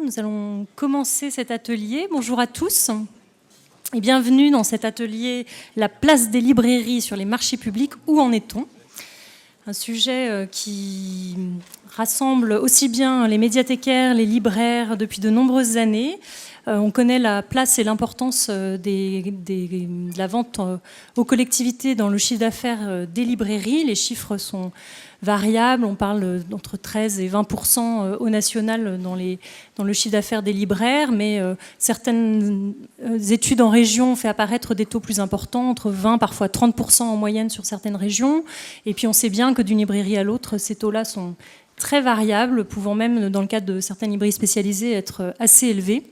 Nous allons commencer cet atelier. Bonjour à tous et bienvenue dans cet atelier « La place des librairies sur les marchés publics, où en est-on ?» Un sujet qui rassemble aussi bien les médiathécaires, les libraires depuis de nombreuses années. On connaît la place et l'importance de la vente aux collectivités dans le chiffre d'affaires des librairies. Les chiffres sont variables, on parle d'entre 13 et 20% au national dans le chiffre d'affaires des libraires, mais certaines études en région ont fait apparaître des taux plus importants, entre 20 parfois 30% en moyenne sur certaines régions. Et puis on sait bien que d'une librairie à l'autre, ces taux-là sont très variables, pouvant même, dans le cadre de certaines librairies spécialisées, être assez élevés,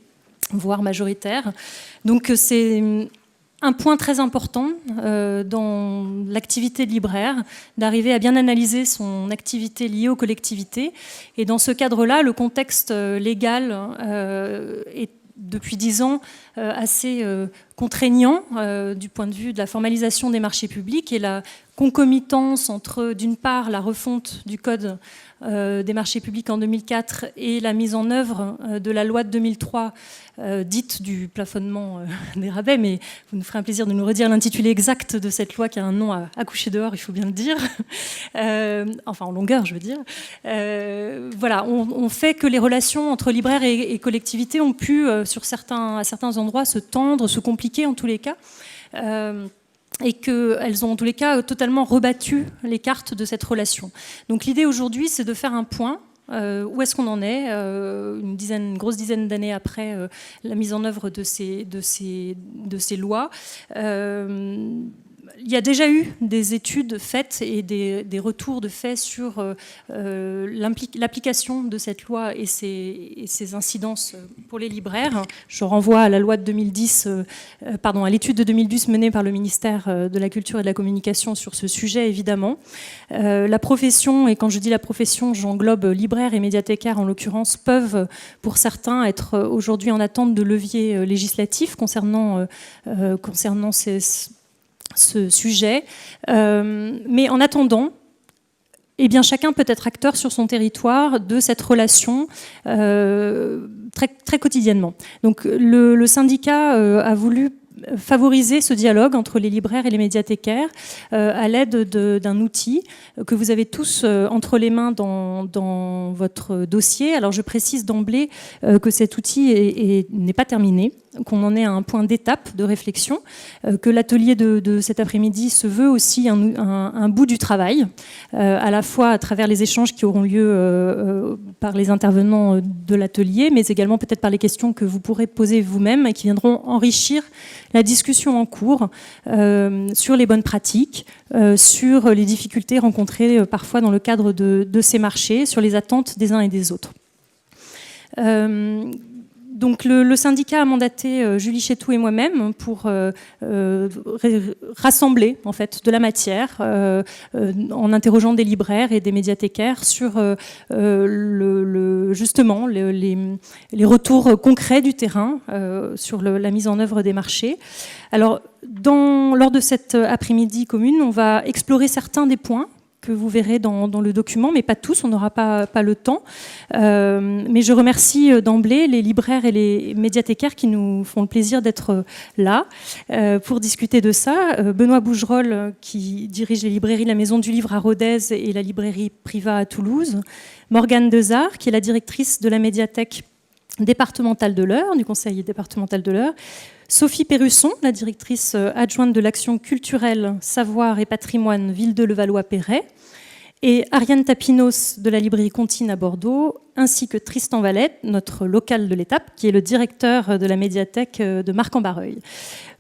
voire majoritaires. Donc c'est un point très important dans l'activité de libraire, d'arriver à bien analyser son activité liée aux collectivités. Et dans ce cadre-là, le contexte légal est depuis 10 ans assez contraignant du point de vue de la formalisation des marchés publics et la concomitance entre, d'une part, la refonte du code des marchés publics en 2004 et la mise en œuvre de la loi de 2003 dite du plafonnement des rabais, mais vous nous ferez un plaisir de nous redire l'intitulé exact de cette loi qui a un nom à coucher dehors, il faut bien le dire, enfin en longueur je veux dire. Voilà, on fait que les relations entre libraires et collectivités ont pu à certains endroits se tendre, se compliquer en tous les cas. Et qu'elles ont en tous les cas totalement rebattu les cartes de cette relation. Donc l'idée aujourd'hui, c'est de faire un point. Où est-ce qu'on en est une grosse dizaine d'années après la mise en œuvre de ces lois. Il y a déjà eu des études faites et des retours de faits sur l'application de cette loi et ses incidences pour les libraires. Je renvoie à la loi de 2010, à l'étude de 2010 menée par le ministère de la Culture et de la Communication sur ce sujet, évidemment. La profession, et quand je dis la profession, j'englobe libraires et médiathécaires en l'occurrence, peuvent pour certains être aujourd'hui en attente de leviers législatifs concernant ce sujet. Mais en attendant, eh bien, chacun peut être acteur sur son territoire de cette relation très, très quotidiennement. Donc le syndicat a voulu favoriser ce dialogue entre les libraires et les médiathécaires à l'aide d'un outil que vous avez tous entre les mains dans votre dossier. Alors je précise d'emblée que cet outil n'est pas terminé, qu'on en est à un point d'étape de réflexion, que l'atelier de cet après-midi se veut aussi un bout du travail, à la fois à travers les échanges qui auront lieu par les intervenants de l'atelier, mais également peut-être par les questions que vous pourrez poser vous-même et qui viendront enrichir la discussion en cours sur les bonnes pratiques, sur les difficultés rencontrées parfois dans le cadre de ces marchés, sur les attentes des uns et des autres. Donc le syndicat a mandaté Julie Chétou et moi-même pour rassembler en fait de la matière en interrogeant des libraires et des médiathécaires sur justement les retours concrets du terrain sur la mise en œuvre des marchés. Alors lors de cet après-midi commune, on va explorer certains des points que vous verrez dans le document, mais pas tous, on n'aura pas le temps. Mais je remercie d'emblée les libraires et les médiathécaires qui nous font le plaisir d'être là pour discuter de ça. Benoît Bougerolles, qui dirige les librairies La Maison du Livre à Rodez et la librairie Priva à Toulouse. Morgane Dezard, qui est la directrice de la médiathèque départementale de l'Eure, du conseil départemental de l'Eure. Sophie Perrusson, la directrice adjointe de l'action culturelle, savoir et patrimoine Ville de Levallois-Perret, et Ariane Tapinos de la librairie Contine à Bordeaux, ainsi que Tristan Valette, notre local de l'étape, qui est le directeur de la médiathèque de Marc-en-Barreuil.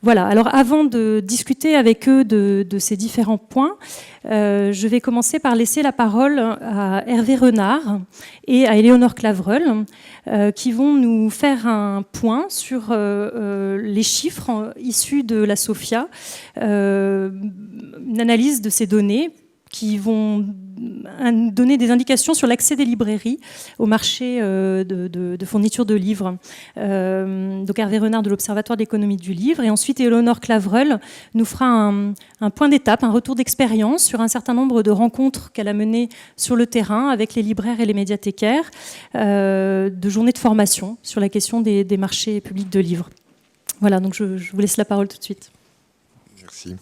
Voilà, alors avant de discuter avec eux de ces différents points, je vais commencer par laisser la parole à Hervé Renard et à Éléonore Clavreul, qui vont nous faire un point sur les chiffres issus de la SOFIA, une analyse de ces données qui vont donner des indications sur l'accès des librairies au marché de fourniture de livres. Donc Hervé Renard de l'Observatoire d'économie du livre. Et ensuite, Éléonore Clavreul nous fera un point d'étape, un retour d'expérience sur un certain nombre de rencontres qu'elle a menées sur le terrain avec les libraires et les médiathécaires, de journées de formation sur la question des marchés publics de livres. Voilà, donc je vous laisse la parole tout de suite. Merci.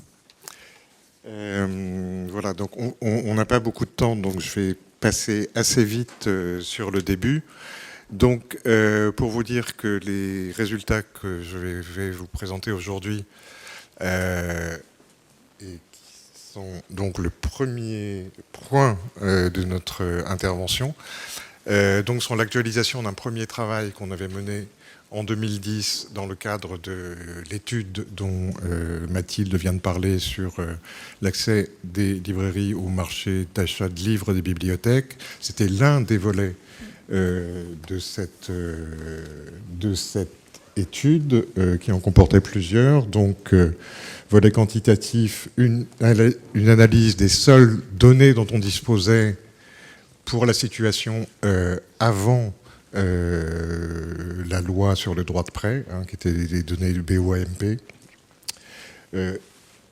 Voilà, donc on n'a pas beaucoup de temps, donc je vais passer assez vite sur le début. Donc, pour vous dire que les résultats que je vais vous présenter aujourd'hui, et qui sont donc le premier point de notre intervention, donc sont l'actualisation d'un premier travail qu'on avait mené en 2010, dans le cadre de l'étude dont Mathilde vient de parler sur l'accès des librairies au marché d'achat de livres des bibliothèques. C'était l'un des volets de cette étude qui en comportait plusieurs. Donc, volet quantitatif, une analyse des seules données dont on disposait pour la situation avant la loi sur le droit de prêt, qui étaient les données du BOAMP.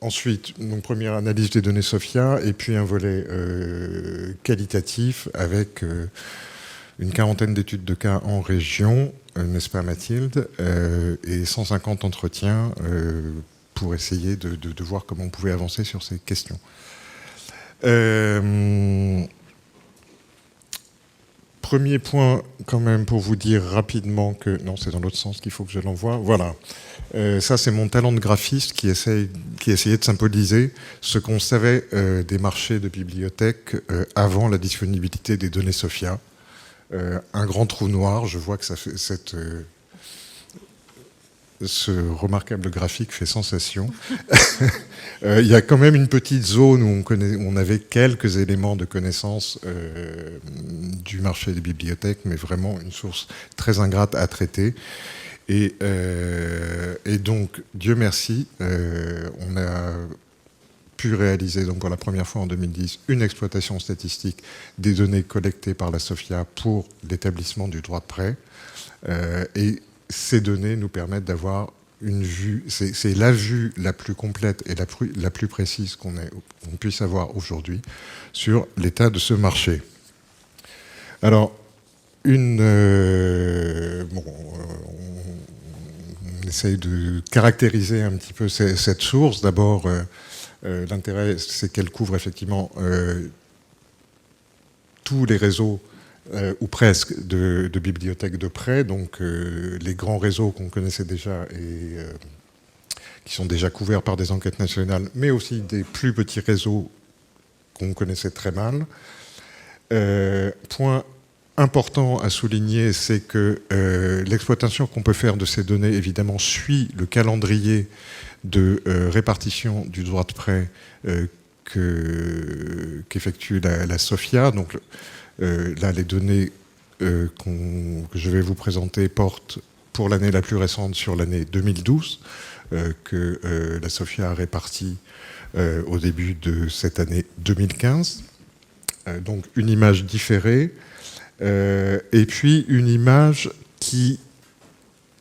Ensuite, donc, première analyse des données SOFIA, et puis un volet qualitatif avec une quarantaine d'études de cas en région, n'est-ce pas Mathilde, et 150 entretiens pour essayer de voir comment on pouvait avancer sur ces questions. Premier point, quand même, pour vous dire rapidement que... Non, c'est dans l'autre sens qu'il faut que je l'envoie. Voilà. Ça, c'est mon talent de graphiste qui essayait de symboliser ce qu'on savait des marchés de bibliothèques avant la disponibilité des données SOFIA. Un grand trou noir, je vois que ça fait ce remarquable graphique fait sensation. Il y a quand même une petite zone où on avait quelques éléments de connaissance du marché des bibliothèques, mais vraiment une source très ingrate à traiter. Et donc, Dieu merci, on a pu réaliser donc pour la première fois en 2010 une exploitation statistique des données collectées par la SOFIA pour l'établissement du droit de prêt. Et ces données nous permettent d'avoir une vue, c'est la vue la plus complète et la plus précise qu'on puisse avoir aujourd'hui sur l'état de ce marché. Alors, on essaye de caractériser un petit peu cette source. D'abord, l'intérêt, c'est qu'elle couvre effectivement tous les réseaux ou presque, de bibliothèques de prêt, donc les grands réseaux qu'on connaissait déjà et qui sont déjà couverts par des enquêtes nationales, mais aussi des plus petits réseaux qu'on connaissait très mal. Point important à souligner, c'est que l'exploitation qu'on peut faire de ces données, évidemment, suit le calendrier de répartition du droit de prêt qu'effectue la SOFIA. Donc, là, les données que je vais vous présenter portent pour l'année la plus récente sur l'année 2012, que la SOFIA a répartie au début de cette année 2015. Donc une image différée, et puis une image qui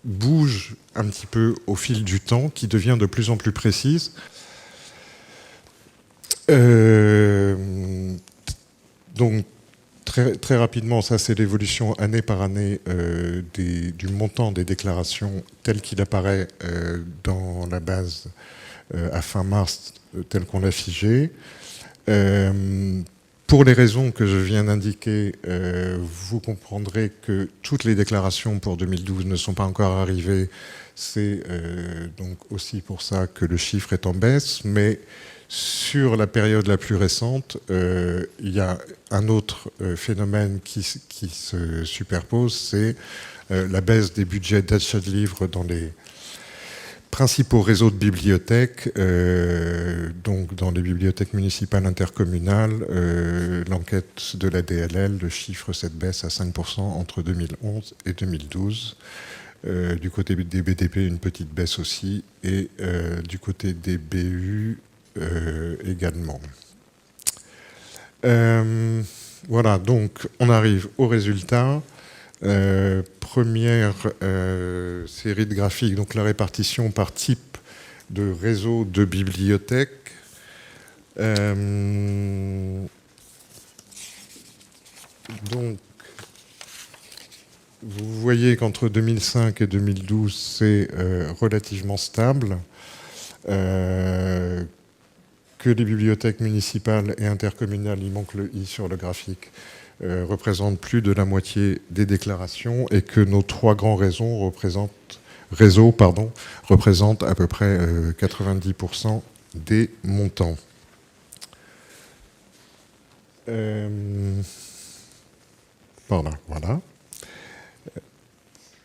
bouge un petit peu au fil du temps, qui devient de plus en plus précise. Donc, très rapidement, ça c'est l'évolution année par année du montant des déclarations tel qu'il apparaît dans la base à fin mars, tel qu'on l'a figé. Pour les raisons que je viens d'indiquer, vous comprendrez que toutes les déclarations pour 2012 ne sont pas encore arrivées. C'est donc aussi pour ça que le chiffre est en baisse, mais sur la période la plus récente, il y a un autre phénomène qui se superpose, c'est la baisse des budgets d'achat de livres dans les principaux réseaux de bibliothèques, donc dans les bibliothèques municipales intercommunales. L'enquête de la DLL le chiffre cette baisse à 5% entre 2011 et 2012. Du côté des BDP, une petite baisse aussi, et du côté des BU, également. Voilà, donc on arrive au résultat. Première série de graphiques, donc la répartition par type de réseau de bibliothèques. Donc, vous voyez qu'entre 2005 et 2012, c'est relativement stable, que les bibliothèques municipales et intercommunales, il manque le « i » sur le graphique, représentent plus de la moitié des déclarations et que nos trois grands réseaux représentent à peu près 90% des montants. Voilà.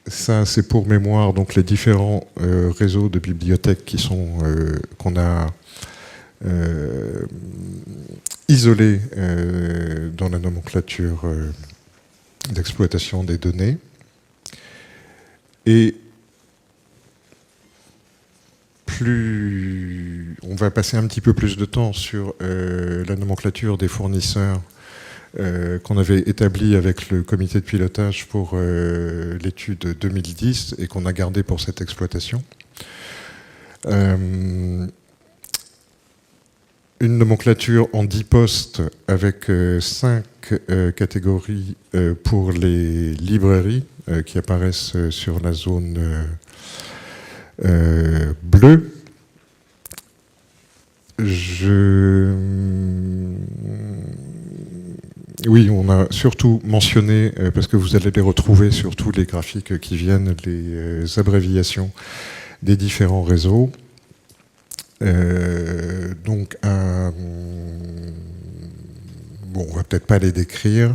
Ça, c'est pour mémoire donc les différents réseaux de bibliothèques qu'on a isolés dans la nomenclature d'exploitation des données. Et on va passer un petit peu plus de temps sur la nomenclature des fournisseurs qu'on avait établi avec le comité de pilotage pour l'étude 2010 et qu'on a gardé pour cette exploitation. Une nomenclature en 10 postes avec 5 catégories pour les librairies qui apparaissent sur la zone bleue. Oui, on a surtout mentionné, parce que vous allez les retrouver sur tous les graphiques qui viennent, les abréviations des différents réseaux. Donc, bon, on va peut-être pas les décrire.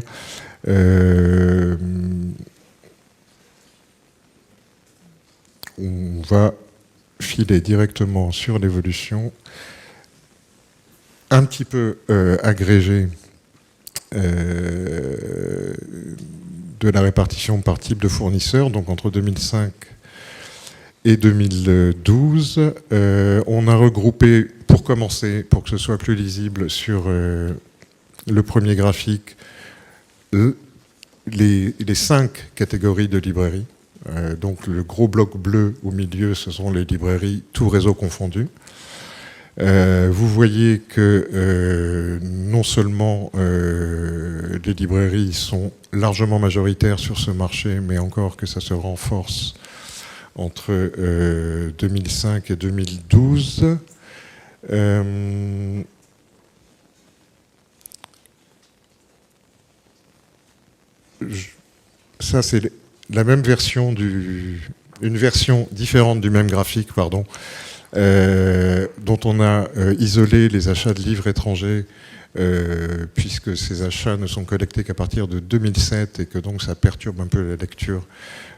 On va filer directement sur l'évolution, un petit peu agrégée de la répartition par type de fournisseur. Donc entre 2005 et 2012, on a regroupé, pour commencer, pour que ce soit plus lisible sur le premier graphique, les 5 catégories de librairies. Donc le gros bloc bleu au milieu, ce sont les librairies, tout réseau confondu. Vous voyez que non seulement les librairies sont largement majoritaires sur ce marché, mais encore que ça se renforce entre 2005 et 2012. Ça, c'est la même version une version différente du même graphique, pardon, dont on a isolé les achats de livres étrangers, puisque ces achats ne sont collectés qu'à partir de 2007 et que donc ça perturbe un peu la lecture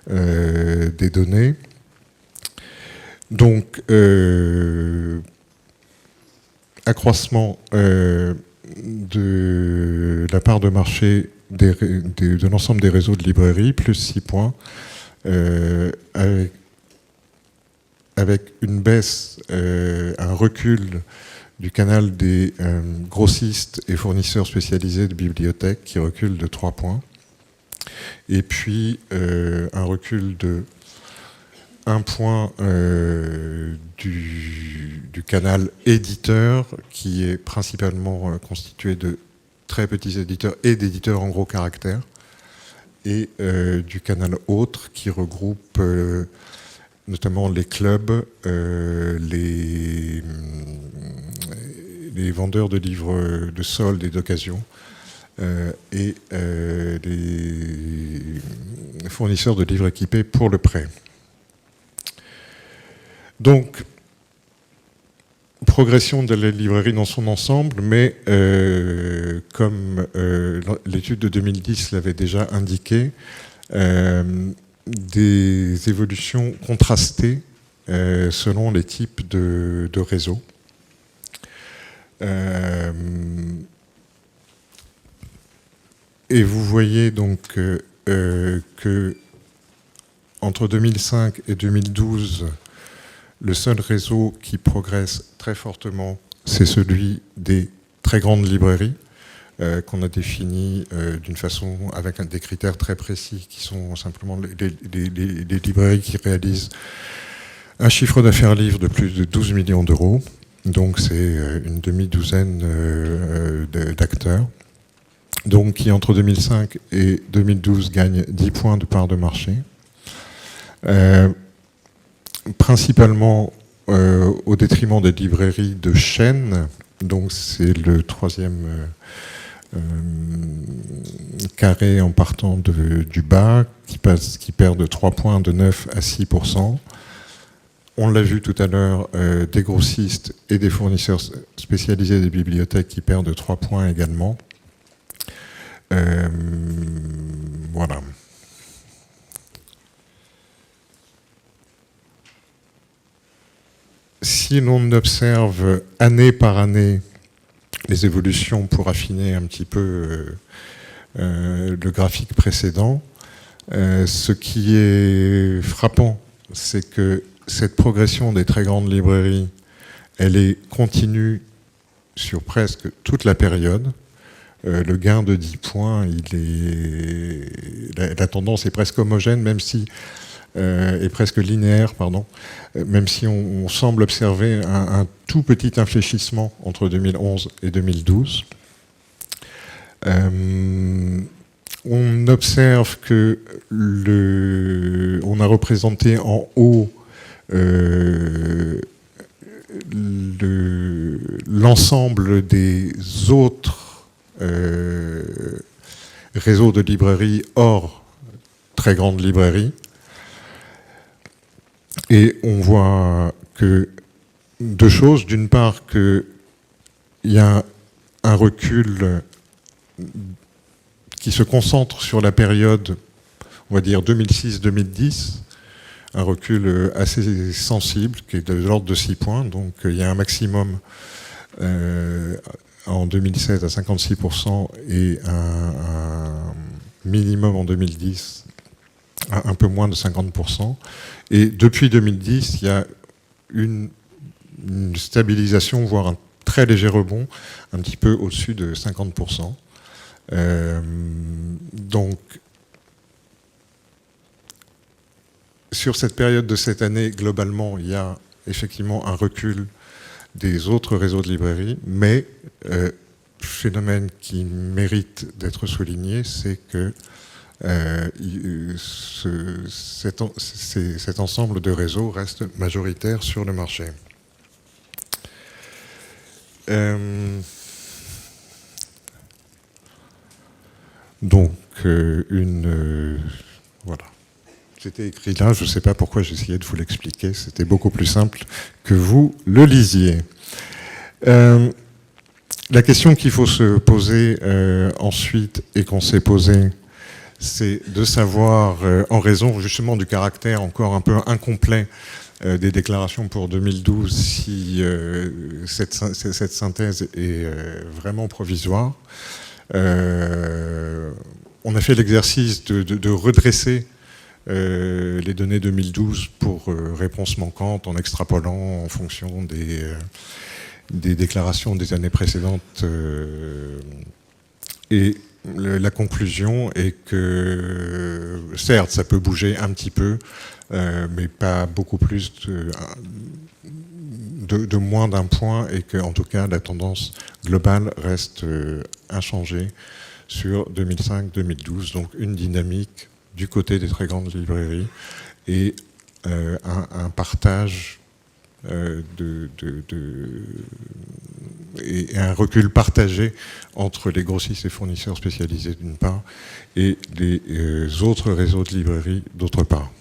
des données. Donc, accroissement de la part de marché de l'ensemble des réseaux de librairies, plus 6 points, avec une baisse, un recul du canal des grossistes et fournisseurs spécialisés de bibliothèques qui recule de 3 points. Et puis un recul de 1 point du canal éditeur qui est principalement constitué de très petits éditeurs et d'éditeurs en gros caractères, et du canal autre qui regroupe notamment les clubs, les vendeurs de livres de solde et d'occasion, et les fournisseurs de livres équipés pour le prêt. Donc, progression de la librairie dans son ensemble, mais comme l'étude de 2010 l'avait déjà indiqué, des évolutions contrastées selon les types de réseaux. Et vous voyez donc que entre 2005 et 2012, le seul réseau qui progresse très fortement, c'est celui des très grandes librairies, qu'on a définies d'une façon avec des critères très précis qui sont simplement les librairies qui réalisent un chiffre d'affaires livre de plus de 12 millions d'euros. Donc c'est une demi-douzaine d'acteurs. Donc qui entre 2005 et 2012 gagnent 10 points de part de marché. Principalement au détriment des librairies de chaîne. Donc c'est le troisième carré en partant du bas, qui perd de 3 points de 9 à 6%. On l'a vu tout à l'heure, des grossistes et des fournisseurs spécialisés des bibliothèques qui perdent de 3 points également. Voilà. Si l'on observe année par année les évolutions pour affiner un petit peu le graphique précédent, ce qui est frappant, c'est que cette progression des très grandes librairies, elle est continue sur presque toute la période. Le gain de 10 points, la tendance est presque homogène, même si est presque linéaire, pardon, même si on semble observer un tout petit infléchissement entre 2011 et 2012. On observe que on a représenté en haut l'ensemble des autres réseaux de librairies hors très grandes librairies. Et on voit que deux choses. D'une part, qu'il y a un recul qui se concentre sur la période, on va dire 2006-2010, un recul assez sensible, qui est de l'ordre de 6 points. Donc il y a un maximum en 2016 à 56% et un minimum en 2010 à un peu moins de 50%. Et depuis 2010, il y a une stabilisation, voire un très léger rebond, un petit peu au-dessus de 50%. Donc, sur cette période de cette année, globalement, il y a effectivement un recul des autres réseaux de librairies, mais phénomène qui mérite d'être souligné, c'est que cet ensemble de réseaux reste majoritaire sur le marché. Donc, voilà. C'était écrit là, je ne sais pas pourquoi j'essayais de vous l'expliquer, c'était beaucoup plus simple que vous le lisiez. La question qu'il faut se poser ensuite, et qu'on s'est posée, c'est de savoir, en raison justement du caractère encore un peu incomplet des déclarations pour 2012, si cette synthèse est vraiment provisoire. On a fait l'exercice de redresser les données 2012 pour réponse manquante en extrapolant en fonction des déclarations des années précédentes. Et la conclusion est que, certes, ça peut bouger un petit peu, mais pas beaucoup plus de moins d'un point, et que, en tout cas, la tendance globale reste inchangée sur 2005-2012. Donc, une dynamique du côté des très grandes librairies et un partage et un recul partagé entre les grossistes et fournisseurs spécialisés d'une part et les autres réseaux de librairies d'autre part.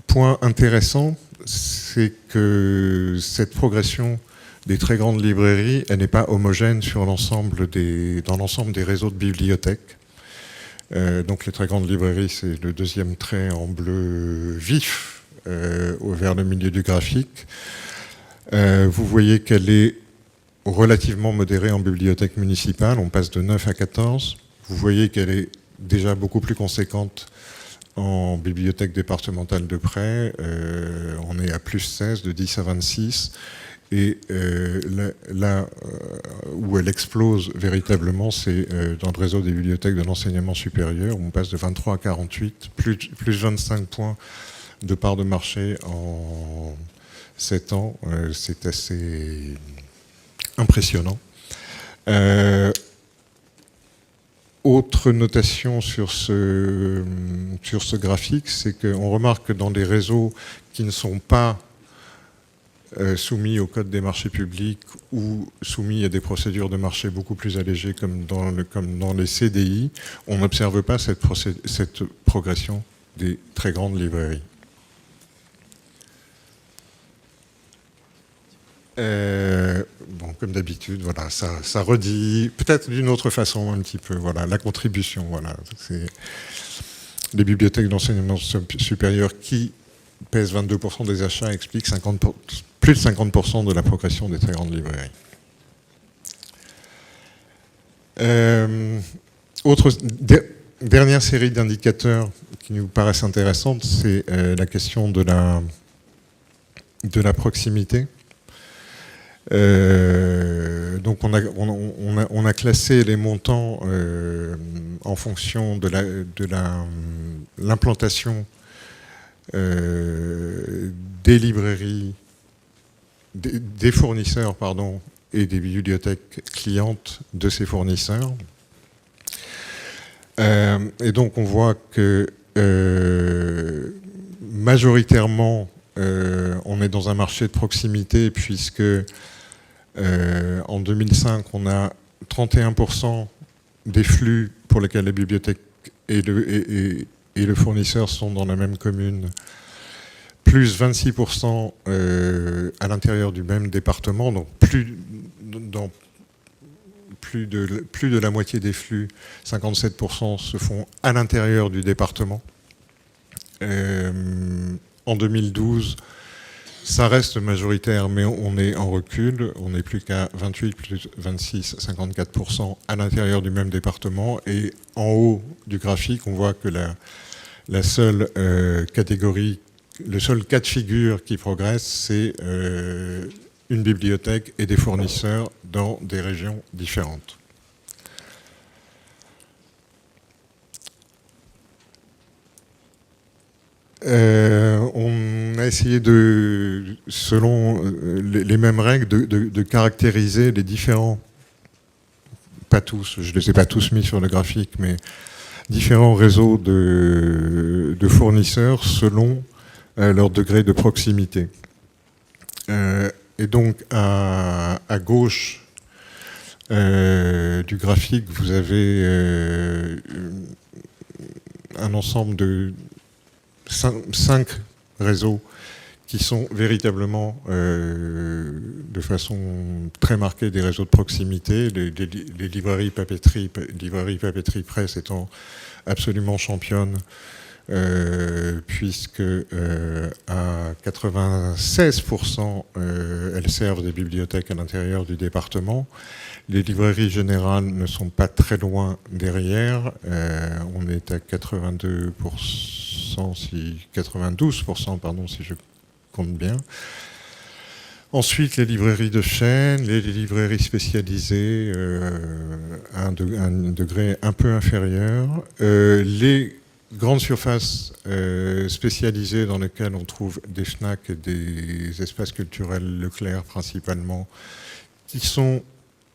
Point intéressant, c'est que cette progression des très grandes librairies, elle n'est pas homogène dans l'ensemble des réseaux de bibliothèques. Donc les très grandes librairies, c'est le deuxième trait en bleu vif vers le milieu du graphique. Vous voyez qu'elle est relativement modérée en bibliothèque municipale, on passe de 9 à 14. Vous voyez qu'elle est déjà beaucoup plus conséquente En bibliothèque départementale de près, on est à plus 16, de 10 à 26. Et là où elle explose véritablement, c'est dans le réseau des bibliothèques de l'enseignement supérieur, où on passe de 23 à 48, plus 25 points de part de marché en 7 ans. C'est assez impressionnant. Autre notation sur ce graphique, c'est qu'on remarque que dans les réseaux qui ne sont pas soumis au Code des marchés publics ou soumis à des procédures de marché beaucoup plus allégées comme dans les CDI, on n'observe pas cette progression des très grandes librairies. Bon, comme d'habitude, voilà, ça redit, peut-être d'une autre façon un petit peu, voilà, la contribution, voilà, c'est les bibliothèques d'enseignement supérieur qui pèsent 22% des achats expliquent plus de 50% de la progression des très grandes librairies. Dernière série d'indicateurs qui nous paraissent intéressantes, c'est la question de la proximité. Donc on a classé les montants en fonction de l'implantation des librairies, des fournisseurs, pardon, et des bibliothèques clientes de ces fournisseurs. Et donc on voit que majoritairement on est dans un marché de proximité puisque en 2005, on a 31% des flux pour lesquels la bibliothèque et le fournisseur sont dans la même commune, plus 26% à l'intérieur du même département, donc plus de la moitié des flux, 57% se font à l'intérieur du département. En 2012, ça reste majoritaire, mais on est en recul. On n'est plus qu'à 28, plus 26, 54% à l'intérieur du même département. Et en haut du graphique, on voit que la seule catégorie, le seul cas de figure qui progresse, c'est une bibliothèque et des fournisseurs dans des régions différentes. On a essayé selon les mêmes règles, de caractériser les différents, pas tous, je ne les ai pas tous mis sur le graphique, mais différents réseaux de fournisseurs selon leur degré de proximité. Et donc à gauche du graphique, vous avez un ensemble de 5 réseaux qui sont véritablement de façon très marquée des réseaux de proximité, les librairies papeterie presse étant absolument championnes, puisque à 96% elles servent des bibliothèques à l'intérieur du département. Les librairies générales ne sont pas très loin derrière, on est à 92%, pardon, si je compte bien. Ensuite, les librairies de chaîne, les librairies spécialisées à un degré un peu inférieur, les grandes surfaces spécialisées dans lesquelles on trouve des Fnac et des espaces culturels Leclerc principalement, qui sont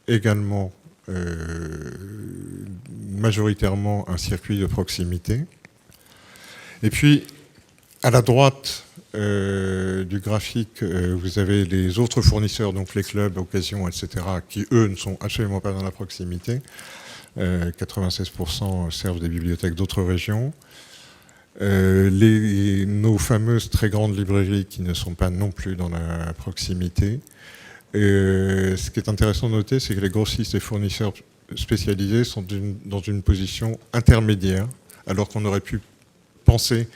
également majoritairement un circuit de proximité. Et puis, à la droite du graphique, vous avez les autres fournisseurs, donc les clubs, occasions, etc., qui, eux, ne sont absolument pas dans la proximité. 96% servent des bibliothèques d'autres régions. Nos fameuses très grandes librairies qui ne sont pas non plus dans la proximité. Ce qui est intéressant de noter, c'est que les grossistes et fournisseurs spécialisés sont dans une position intermédiaire, alors qu'on aurait pu penser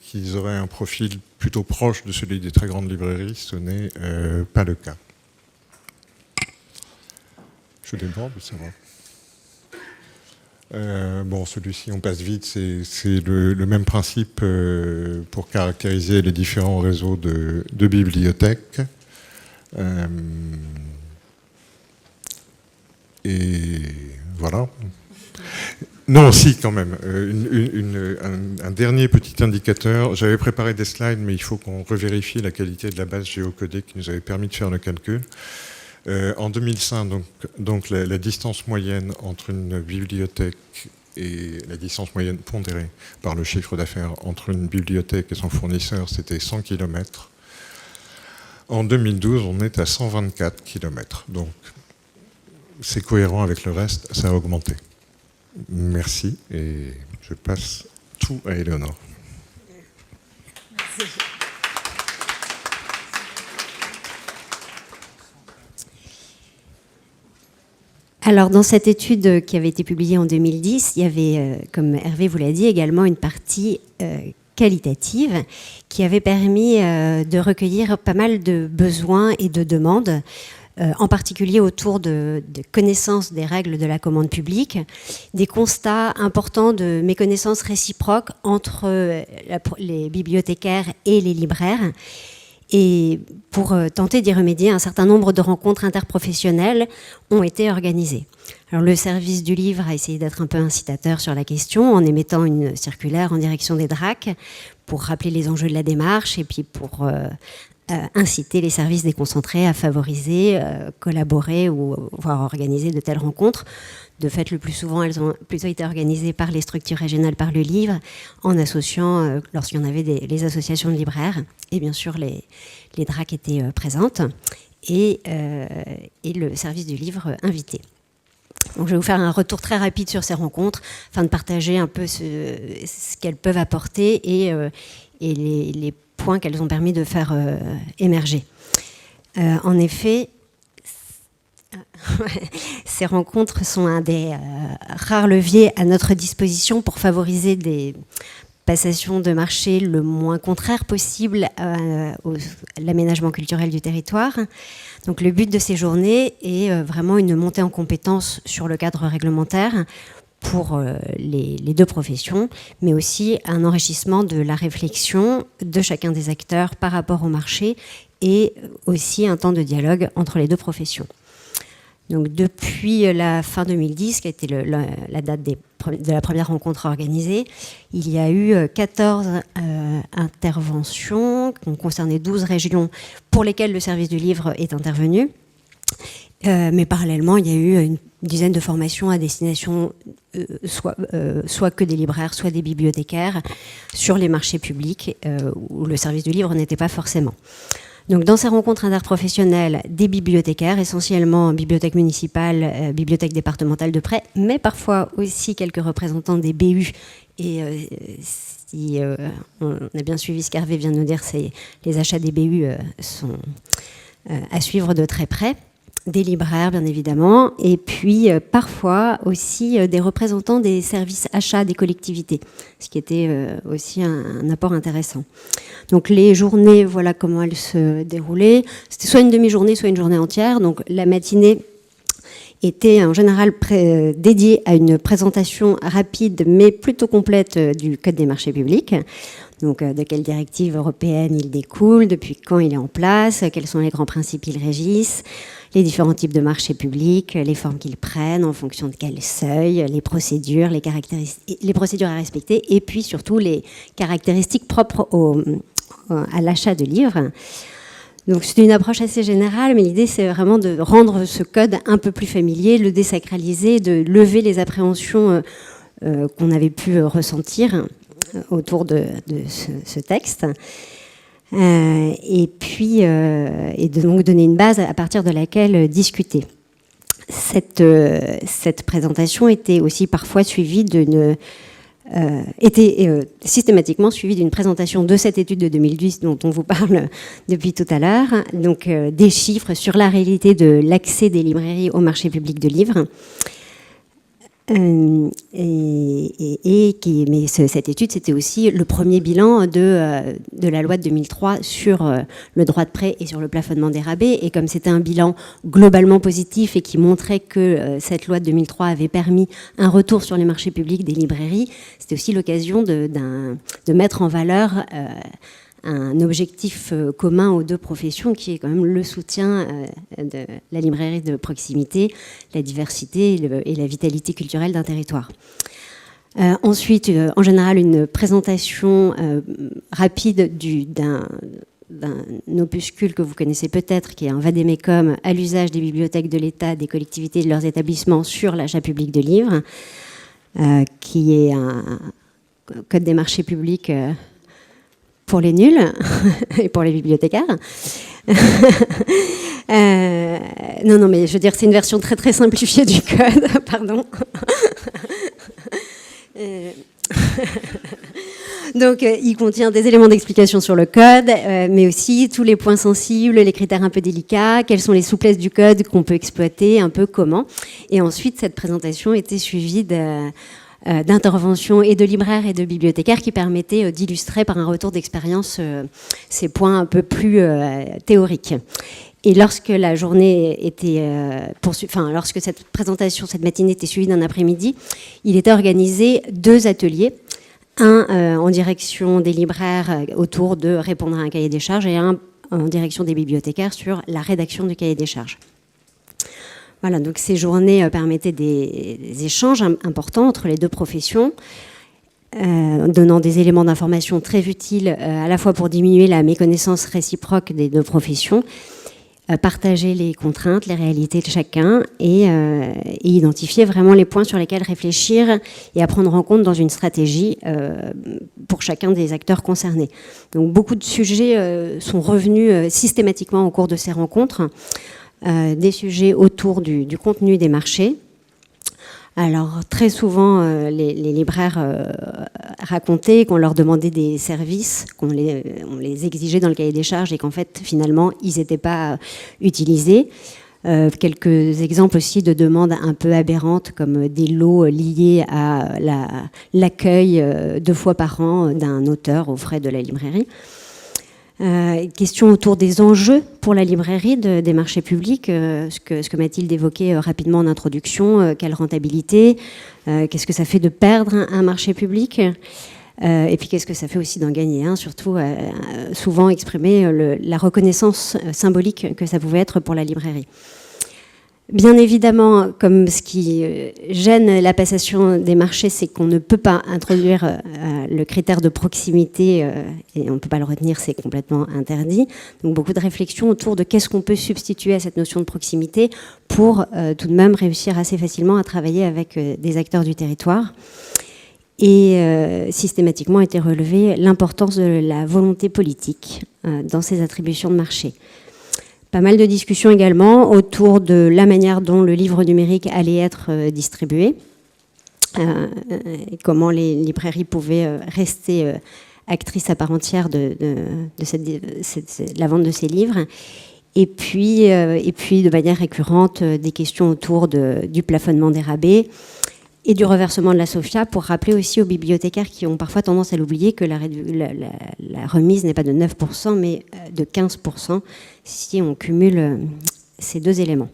qu'ils auraient un profil plutôt proche de celui des très grandes librairies. Ce n'est pas le cas. Je déborde, ça va. Bon, celui-ci, on passe vite, c'est le même principe pour caractériser les différents réseaux de bibliothèques. Et voilà. Non, si, quand même. Un dernier petit indicateur. J'avais préparé des slides, mais il faut qu'on revérifie la qualité de la base géocodée qui nous avait permis de faire le calcul. En 2005, donc la distance moyenne entre une bibliothèque et la distance moyenne pondérée par le chiffre d'affaires entre une bibliothèque et son fournisseur, c'était 100 km. En 2012, on est à 124 km. Donc, c'est cohérent avec le reste, ça a augmenté. Merci, et je passe tout à Éléonore. Merci. Alors, dans cette étude qui avait été publiée en 2010, il y avait, comme Hervé vous l'a dit, également une partie qualitative qui avait permis de recueillir pas mal de besoins et de demandes, en particulier autour de connaissances des règles de la commande publique, des constats importants de méconnaissance réciproque entre les bibliothécaires et les libraires. Et pour tenter d'y remédier, un certain nombre de rencontres interprofessionnelles ont été organisées. Alors, le service du livre a essayé d'être un peu incitateur sur la question en émettant une circulaire en direction des DRAC pour rappeler les enjeux de la démarche et puis pour inciter les services déconcentrés à favoriser, collaborer ou voire organiser de telles rencontres. De fait, le plus souvent, elles ont plutôt été organisées par les structures régionales, par le livre, en associant, lorsqu'il y en avait les associations de libraires, et bien sûr les DRAC étaient présentes, et le service du livre invité. Donc, je vais vous faire un retour très rapide sur ces rencontres, afin de partager un peu ce qu'elles peuvent apporter et les points qu'elles ont permis de faire émerger. En effet, ces rencontres sont un des rares leviers à notre disposition pour favoriser des passations de marché le moins contraire possible à l'aménagement culturel du territoire. Donc, le but de ces journées est vraiment une montée en compétences sur le cadre réglementaire pour les deux professions, mais aussi un enrichissement de la réflexion de chacun des acteurs par rapport au marché et aussi un temps de dialogue entre les deux professions. Donc, depuis la fin 2010, qui a été la date de la première rencontre organisée, il y a eu 14 interventions qui ont concerné 12 régions pour lesquelles le service du livre est intervenu. Mais parallèlement, il y a eu une dizaine de formations à destination soit que des libraires, soit des bibliothécaires sur les marchés publics où le service du livre n'était pas forcément. Donc, dans ces rencontres interprofessionnelles, des bibliothécaires, essentiellement bibliothèques municipales, bibliothèques départementales de près, mais parfois aussi quelques représentants des BU. Et si on a bien suivi ce qu'Hervé vient de nous dire, les achats des BU sont à suivre de très près. Des libraires, bien évidemment, et puis parfois aussi des représentants des services achats des collectivités, ce qui était aussi un apport intéressant. Donc, les journées, voilà comment elles se déroulaient. C'était soit une demi-journée, soit une journée entière. Donc, la matinée était en général dédiée à une présentation rapide, mais plutôt complète du Code des marchés publics. Donc, de quelles directives européennes il découle, depuis quand il est en place, quels sont les grands principes qui le régissent, les différents types de marchés publics, les formes qu'ils prennent, en fonction de quel seuil, les procédures, les procédures à respecter, et puis surtout les caractéristiques propres à l'achat de livres. Donc, c'est une approche assez générale, mais l'idée, c'est vraiment de rendre ce code un peu plus familier, le désacraliser, de lever les appréhensions qu'on avait pu ressentir autour de ce texte. Et puis, et de donc donner une base à partir de laquelle discuter. Cette présentation était aussi parfois suivie systématiquement suivie d'une présentation de cette étude de 2010 dont on vous parle depuis tout à l'heure, donc des chiffres sur la réalité de l'accès des librairies au marché public de livres. Mais cette étude, c'était aussi le premier bilan de la loi de 2003 sur le droit de prêt et sur le plafonnement des rabais. Et comme c'était un bilan globalement positif et qui montrait que cette loi de 2003 avait permis un retour sur les marchés publics des librairies, c'était aussi l'occasion de mettre en valeur un objectif commun aux deux professions, qui est quand même le soutien de la librairie de proximité, la diversité et la vitalité culturelle d'un territoire. Ensuite, en général, une présentation rapide d'un opuscule que vous connaissez peut-être, qui est un vade-mecum à l'usage des bibliothèques de l'État, des collectivités et de leurs établissements sur l'achat public de livres, qui est un code des marchés publics pour les nuls et pour les bibliothécaires. Non, mais je veux dire, c'est une version très très simplifiée du code, pardon. Donc, il contient des éléments d'explication sur le code, mais aussi tous les points sensibles, les critères un peu délicats, quelles sont les souplesses du code qu'on peut exploiter, un peu comment. Et ensuite, cette présentation était suivie d'interventions et de libraires et de bibliothécaires qui permettaient d'illustrer par un retour d'expérience ces points un peu plus théoriques. Et lorsque la journée était lorsque cette présentation, cette matinée était suivie d'un après-midi, il était organisé 2 ateliers, un en direction des libraires autour de répondre à un cahier des charges et un en direction des bibliothécaires sur la rédaction du cahier des charges. Voilà, donc ces journées permettaient des échanges importants entre les deux professions, donnant des éléments d'information très utiles à la fois pour diminuer la méconnaissance réciproque des deux professions, partager les contraintes, les réalités de chacun et identifier vraiment les points sur lesquels réfléchir et à prendre en compte dans une stratégie pour chacun des acteurs concernés. Donc beaucoup de sujets sont revenus systématiquement au cours de ces rencontres. Des sujets autour du contenu des marchés. Alors, très souvent, les libraires racontaient qu'on leur demandait des services, on les exigeait dans le cahier des charges et qu'en fait, finalement, ils n'étaient pas utilisés. Quelques exemples aussi de demandes un peu aberrantes, comme des lots liés à l'accueil 2 fois par an d'un auteur aux frais de la librairie. Question autour des enjeux pour la librairie des marchés publics, ce que Mathilde évoquait rapidement en introduction, quelle rentabilité, qu'est-ce que ça fait de perdre un marché public, et puis qu'est-ce que ça fait aussi d'en gagner un, surtout souvent exprimer la reconnaissance symbolique que ça pouvait être pour la librairie. Bien évidemment, comme ce qui gêne la passation des marchés, c'est qu'on ne peut pas introduire le critère de proximité et on ne peut pas le retenir, c'est complètement interdit. Donc beaucoup de réflexions autour de qu'est-ce qu'on peut substituer à cette notion de proximité pour tout de même réussir assez facilement à travailler avec des acteurs du territoire. Et systématiquement a été relevée l'importance de la volonté politique dans ces attributions de marché. Pas mal de discussions également autour de la manière dont le livre numérique allait être distribué, et comment les librairies pouvaient rester actrices à part entière de la vente de ces livres. Et puis de manière récurrente, des questions autour du plafonnement des rabais et du reversement de la SOFIA, pour rappeler aussi aux bibliothécaires qui ont parfois tendance à l'oublier que la remise n'est pas de 9%, mais de 15% si on cumule ces 2 éléments.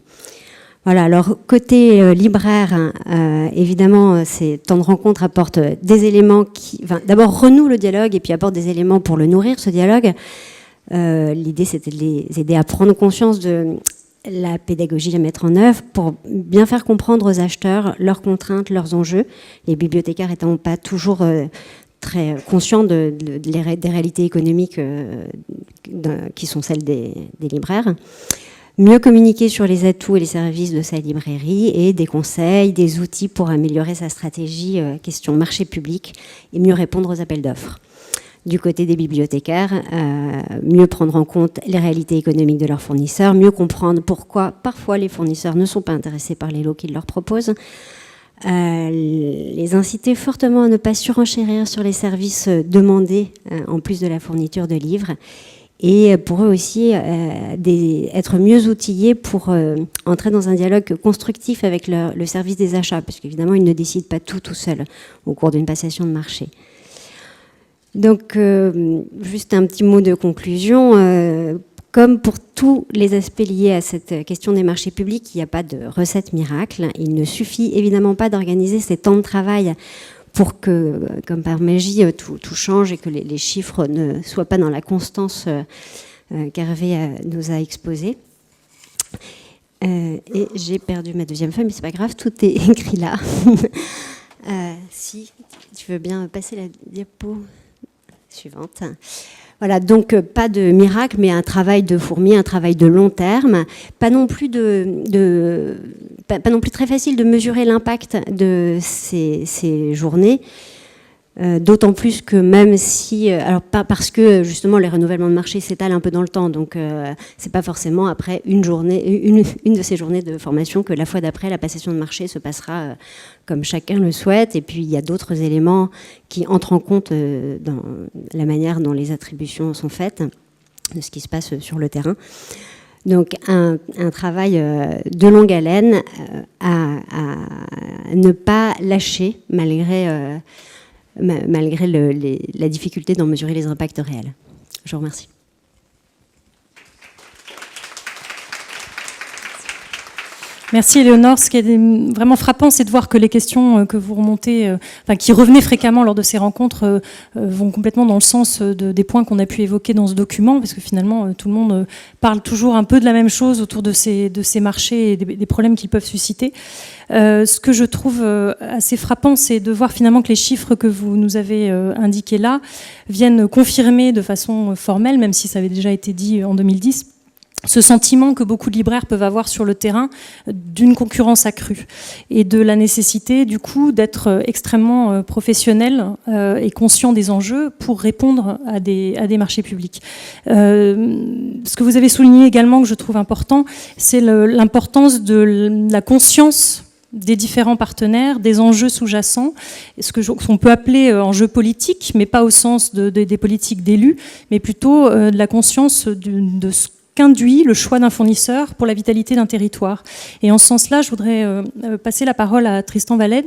Voilà, alors côté libraire, évidemment, ces temps de rencontre apportent des éléments qui, d'abord renouent le dialogue et puis apportent des éléments pour le nourrir, ce dialogue. L'idée, c'était de les aider à prendre conscience de la pédagogie à mettre en œuvre pour bien faire comprendre aux acheteurs leurs contraintes, leurs enjeux. Les bibliothécaires étant pas toujours très conscients des réalités économiques qui sont celles des libraires. Mieux communiquer sur les atouts et les services de sa librairie et des conseils, des outils pour améliorer sa stratégie question marché public et mieux répondre aux appels d'offres. Du côté des bibliothécaires, mieux prendre en compte les réalités économiques de leurs fournisseurs, mieux comprendre pourquoi parfois les fournisseurs ne sont pas intéressés par les lots qu'ils leur proposent, les inciter fortement à ne pas surenchérir sur les services demandés en plus de la fourniture de livres, et pour eux aussi être mieux outillés pour entrer dans un dialogue constructif avec le service des achats, parce qu'évidemment, ils ne décident pas tout seuls au cours d'une passation de marché. Donc, juste un petit mot de conclusion. Comme pour tous les aspects liés à cette question des marchés publics, il n'y a pas de recette miracle. Il ne suffit évidemment pas d'organiser ces temps de travail pour que, comme par magie, tout change et que les chiffres ne soient pas dans la constance qu'Hervé nous a exposée. Et j'ai perdu ma deuxième feuille, mais c'est pas grave, tout est écrit là. Si tu veux bien passer la diapo suivante. Voilà, donc pas de miracle, mais un travail de fourmi, un travail de long terme. Pas non plus pas non plus très facile de mesurer l'impact de ces journées. D'autant plus que même si, alors pas parce que justement les renouvellements de marché s'étalent un peu dans le temps, donc c'est pas forcément après une de ces journées de formation que la fois d'après la passation de marché se passera comme chacun le souhaite. Et puis il y a d'autres éléments qui entrent en compte dans la manière dont les attributions sont faites, de ce qui se passe sur le terrain. Donc un travail de longue haleine à ne pas lâcher malgré la difficulté d'en mesurer les impacts réels. Je vous remercie. Merci Éléonore. Ce qui est vraiment frappant, c'est de voir que les questions que vous remontez, qui revenaient fréquemment lors de ces rencontres, vont complètement dans le sens des points qu'on a pu évoquer dans ce document, parce que finalement, tout le monde parle toujours un peu de la même chose autour de ces marchés et des problèmes qu'ils peuvent susciter. Ce que je trouve assez frappant, c'est de voir finalement que les chiffres que vous nous avez indiqués là viennent confirmer de façon formelle, même si ça avait déjà été dit en 2010, ce sentiment que beaucoup de libraires peuvent avoir sur le terrain d'une concurrence accrue et de la nécessité du coup d'être extrêmement professionnel et conscient des enjeux pour répondre à des marchés publics. Ce que vous avez souligné également que je trouve important, c'est l'importance de la conscience des différents partenaires, des enjeux sous-jacents, ce qu'on peut appeler enjeux politiques, mais pas au sens des politiques d'élus, mais plutôt de la conscience de ce qu'induit le choix d'un fournisseur pour la vitalité d'un territoire. Et en ce sens-là, je voudrais passer la parole à Tristan Vallet,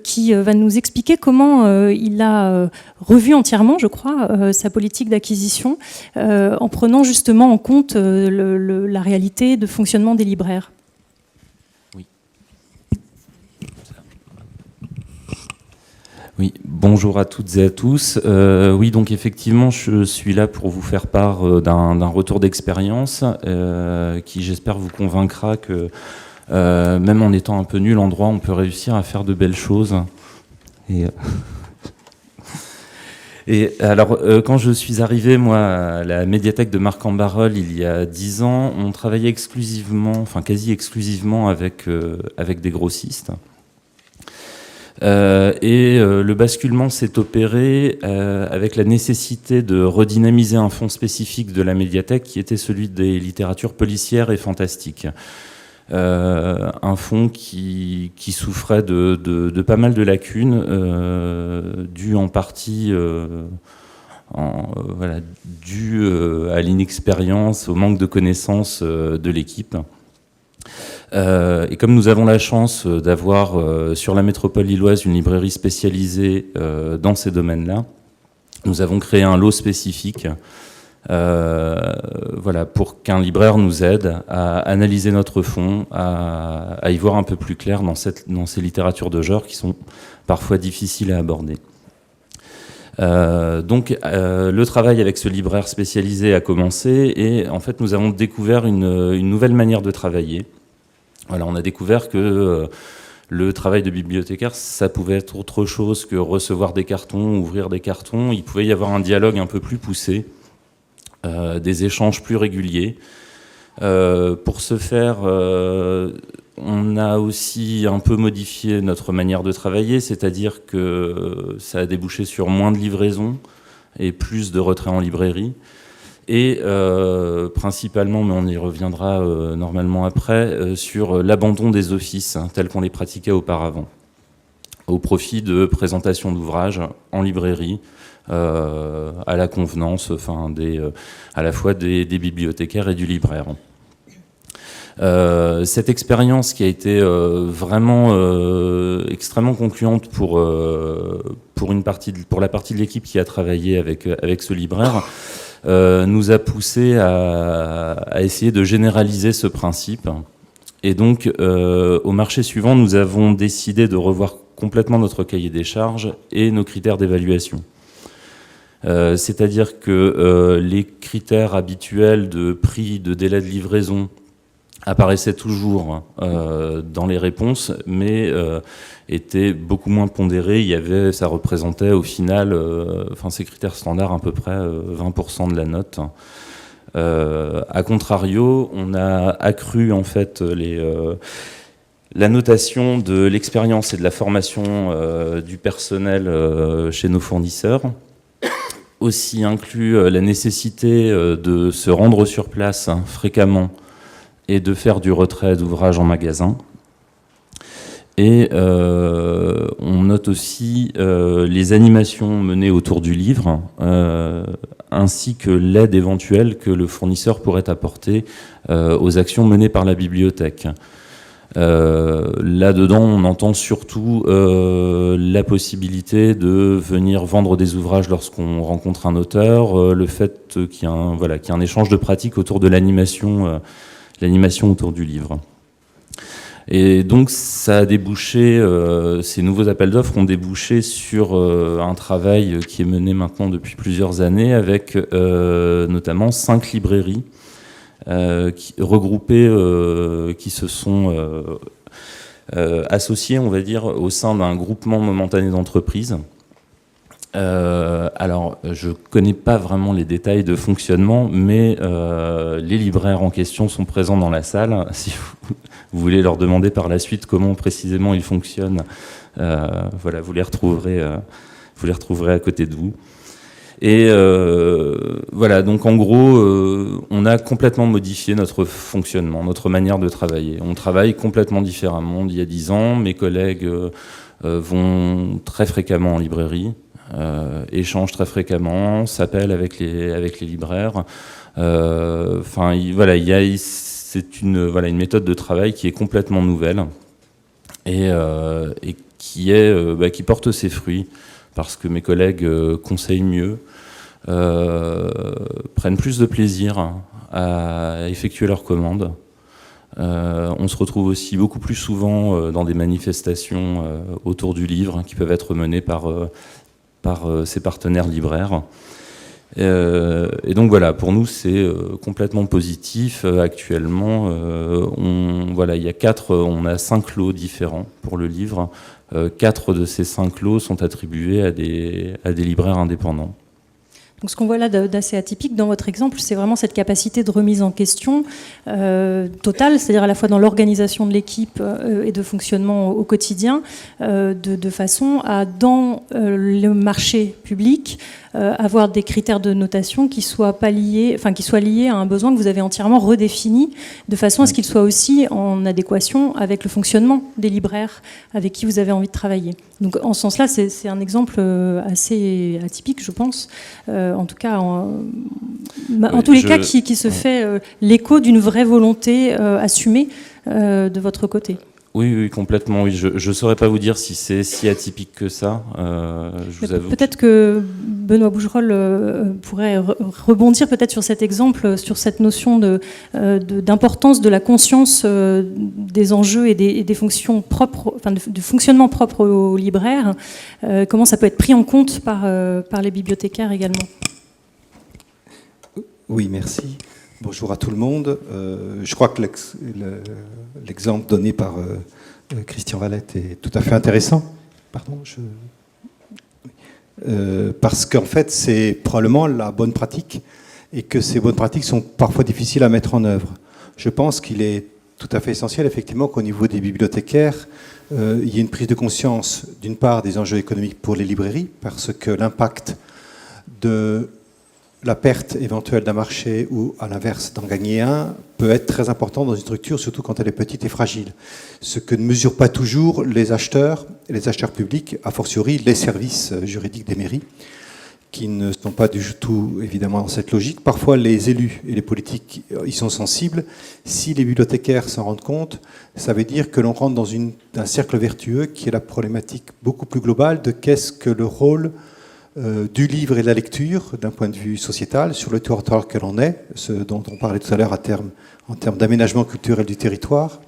qui va nous expliquer comment il a revu entièrement, je crois, sa politique d'acquisition, en prenant justement en compte la réalité de fonctionnement des libraires. Oui, bonjour à toutes et à tous. Oui, donc effectivement, je suis là pour vous faire part d'un retour d'expérience qui, j'espère, vous convaincra que même en étant un peu nul en droit, on peut réussir à faire de belles choses. Et alors, quand je suis arrivé, moi, à la médiathèque de Marc-en-Barœul, il y a 10 ans, on travaillait exclusivement, enfin quasi exclusivement avec des grossistes. Le basculement s'est opéré avec la nécessité de redynamiser un fonds spécifique de la médiathèque qui était celui des littératures policières et fantastiques. Un fonds qui souffrait de pas mal de lacunes, dues en partie dues à l'inexpérience, au manque de connaissances de l'équipe. Et comme nous avons la chance d'avoir sur la métropole lilloise une librairie spécialisée dans ces domaines-là, nous avons créé un lot spécifique pour qu'un libraire nous aide à analyser notre fonds, à y voir un peu plus clair dans ces littératures de genre qui sont parfois difficiles à aborder. Le travail avec ce libraire spécialisé a commencé et en fait nous avons découvert une nouvelle manière de travailler. Voilà, on a découvert que le travail de bibliothécaire, ça pouvait être autre chose que recevoir des cartons, ouvrir des cartons. Il pouvait y avoir un dialogue un peu plus poussé, des échanges plus réguliers. Pour ce faire, on a aussi un peu modifié notre manière de travailler, c'est-à-dire que ça a débouché sur moins de livraisons et plus de retraits en librairie. Et principalement, mais on y reviendra normalement après, sur l'abandon des offices tels qu'on les pratiquait auparavant. au profit de présentations d'ouvrages en librairie, à la convenance, à la fois des bibliothécaires et du libraire. Cette expérience qui a été vraiment extrêmement concluante pour la partie de l'équipe qui a travaillé avec ce libraire, nous a poussé à essayer de généraliser ce principe. Et donc, au marché suivant, nous avons décidé de revoir complètement notre cahier des charges et nos critères d'évaluation. C'est-à-dire que les critères habituels de prix, de délai de livraison apparaissaient toujours dans les réponses, mais étaient beaucoup moins pondérés. Ça représentait au final, ces critères standards, à peu près 20% de la note. A contrario, on a accru en fait la notation de l'expérience et de la formation du personnel chez nos fournisseurs. Aussi inclus la nécessité de se rendre sur place fréquemment et de faire du retrait d'ouvrages en magasin. Et on note aussi les animations menées autour du livre, ainsi que l'aide éventuelle que le fournisseur pourrait apporter aux actions menées par la bibliothèque. Là-dedans, on entend surtout la possibilité de venir vendre des ouvrages lorsqu'on rencontre un auteur, le fait qu'il y ait un échange de pratiques autour de l'animation autour du livre. Et donc ça a débouché, ces nouveaux appels d'offres ont débouché sur un travail qui est mené maintenant depuis plusieurs années avec notamment 5 librairies regroupées qui se sont associées, on va dire, au sein d'un groupement momentané d'entreprises. Alors, je connais pas vraiment les détails de fonctionnement, mais les libraires en question sont présents dans la salle. Si vous voulez leur demander par la suite comment précisément ils fonctionnent, vous les retrouverez à côté de vous. Et donc en gros, on a complètement modifié notre fonctionnement, notre manière de travailler. On travaille complètement différemment d'il y a 10 ans. Mes collègues vont très fréquemment en librairie. Échangent très fréquemment, s'appellent avec les libraires. C'est une méthode de travail qui est complètement nouvelle et qui porte ses fruits parce que mes collègues conseillent mieux, prennent plus de plaisir à effectuer leurs commandes. On se retrouve aussi beaucoup plus souvent dans des manifestations autour du livre qui peuvent être menées par ses partenaires libraires. Et donc voilà, pour nous c'est complètement positif. Actuellement, on a 5 lots différents pour le livre. 4 de ces 5 lots sont attribués à des libraires indépendants. Donc ce qu'on voit là d'assez atypique dans votre exemple, c'est vraiment cette capacité de remise en question totale, c'est-à-dire à la fois dans l'organisation de l'équipe et de fonctionnement au quotidien, de façon à, dans le marché public, avoir des critères de notation qui soient liés à un besoin que vous avez entièrement redéfini, de façon à ce qu'il soit aussi en adéquation avec le fonctionnement des libraires avec qui vous avez envie de travailler. Donc en ce sens-là, c'est un exemple assez atypique, je pense. En tout cas, tous les cas qui se fait l'écho d'une vraie volonté assumée de votre côté. Oui, complètement. Oui. Je ne saurais pas vous dire si c'est si atypique que ça. Je vous avoue. Peut-être que Benoît Bougerolles pourrait rebondir peut-être sur cet exemple, sur cette notion d'importance de la conscience des enjeux et des fonctions propres, du fonctionnement propre aux libraires. Comment ça peut être pris en compte par les bibliothécaires également. Oui, merci. Bonjour à tout le monde. Je crois que l'exemple donné par Christian Valette est tout à fait intéressant. Pardon, parce qu'en fait, c'est probablement la bonne pratique et que ces bonnes pratiques sont parfois difficiles à mettre en œuvre. Je pense qu'il est tout à fait essentiel, effectivement, qu'au niveau des bibliothécaires, il y ait une prise de conscience, d'une part, des enjeux économiques pour les librairies, parce que l'impact de la perte éventuelle d'un marché ou, à l'inverse, d'en gagner un peut être très important dans une structure, surtout quand elle est petite et fragile. Ce que ne mesurent pas toujours les acheteurs publics, a fortiori les services juridiques des mairies, qui ne sont pas du tout évidemment dans cette logique. Parfois les élus et les politiques y sont sensibles. Si les bibliothécaires s'en rendent compte, ça veut dire que l'on rentre dans un cercle vertueux qui est la problématique beaucoup plus globale de qu'est-ce que le rôle du livre et de la lecture d'un point de vue sociétal sur le territoire que l'on est, ce dont on parlait tout à l'heure en termes d'aménagement culturel du territoire.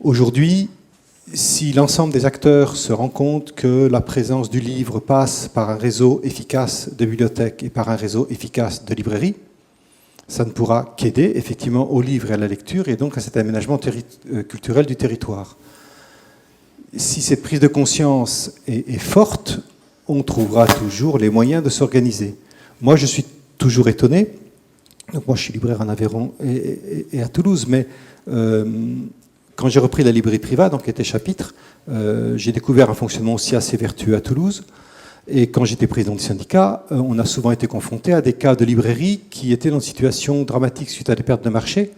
Aujourd'hui, si l'ensemble des acteurs se rend compte que la présence du livre passe par un réseau efficace de bibliothèques et par un réseau efficace de librairies, ça ne pourra qu'aider effectivement au livre et à la lecture et donc à cet aménagement culturel du territoire. Si cette prise de conscience est forte, on trouvera toujours les moyens de s'organiser. Moi, je suis toujours étonné. Donc moi, je suis libraire en Aveyron et à Toulouse, mais quand j'ai repris la librairie Privat, donc qui était Chapitre, j'ai découvert un fonctionnement aussi assez vertueux à Toulouse. Et quand j'étais président du syndicat, on a souvent été confronté à des cas de librairies qui étaient dans une situation dramatique suite à des pertes de marché.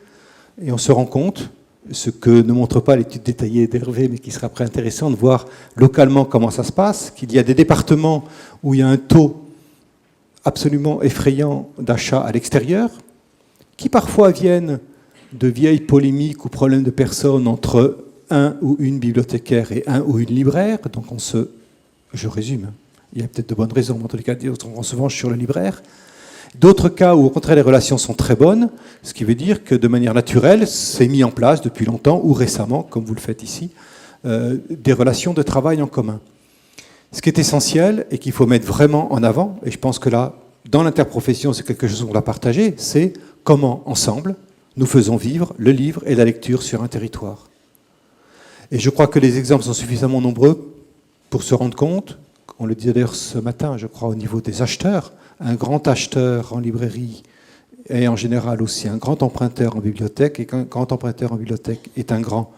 Et on se rend compte, ce que ne montre pas l'étude détaillée d'Hervé, mais qui sera après intéressant de voir localement comment ça se passe, qu'il y a des départements où il y a un taux absolument effrayant d'achat à l'extérieur, qui parfois viennent de vieilles polémiques ou problèmes de personnes entre un ou une bibliothécaire et un ou une libraire. Donc je résume, il y a peut-être de bonnes raisons, mais en tous les cas, on se venge sur le libraire. D'autres cas où au contraire les relations sont très bonnes, ce qui veut dire que de manière naturelle, c'est mis en place depuis longtemps ou récemment, comme vous le faites ici, des relations de travail en commun. Ce qui est essentiel et qu'il faut mettre vraiment en avant, et je pense que là, dans l'interprofession, c'est quelque chose qu'on a partagé, c'est comment ensemble nous faisons vivre le livre et la lecture sur un territoire. Et je crois que les exemples sont suffisamment nombreux pour se rendre compte, on le disait d'ailleurs ce matin, je crois, au niveau des acheteurs, un grand acheteur en librairie est en général aussi un grand emprunteur en bibliothèque, et qu'un grand emprunteur en bibliothèque est un grand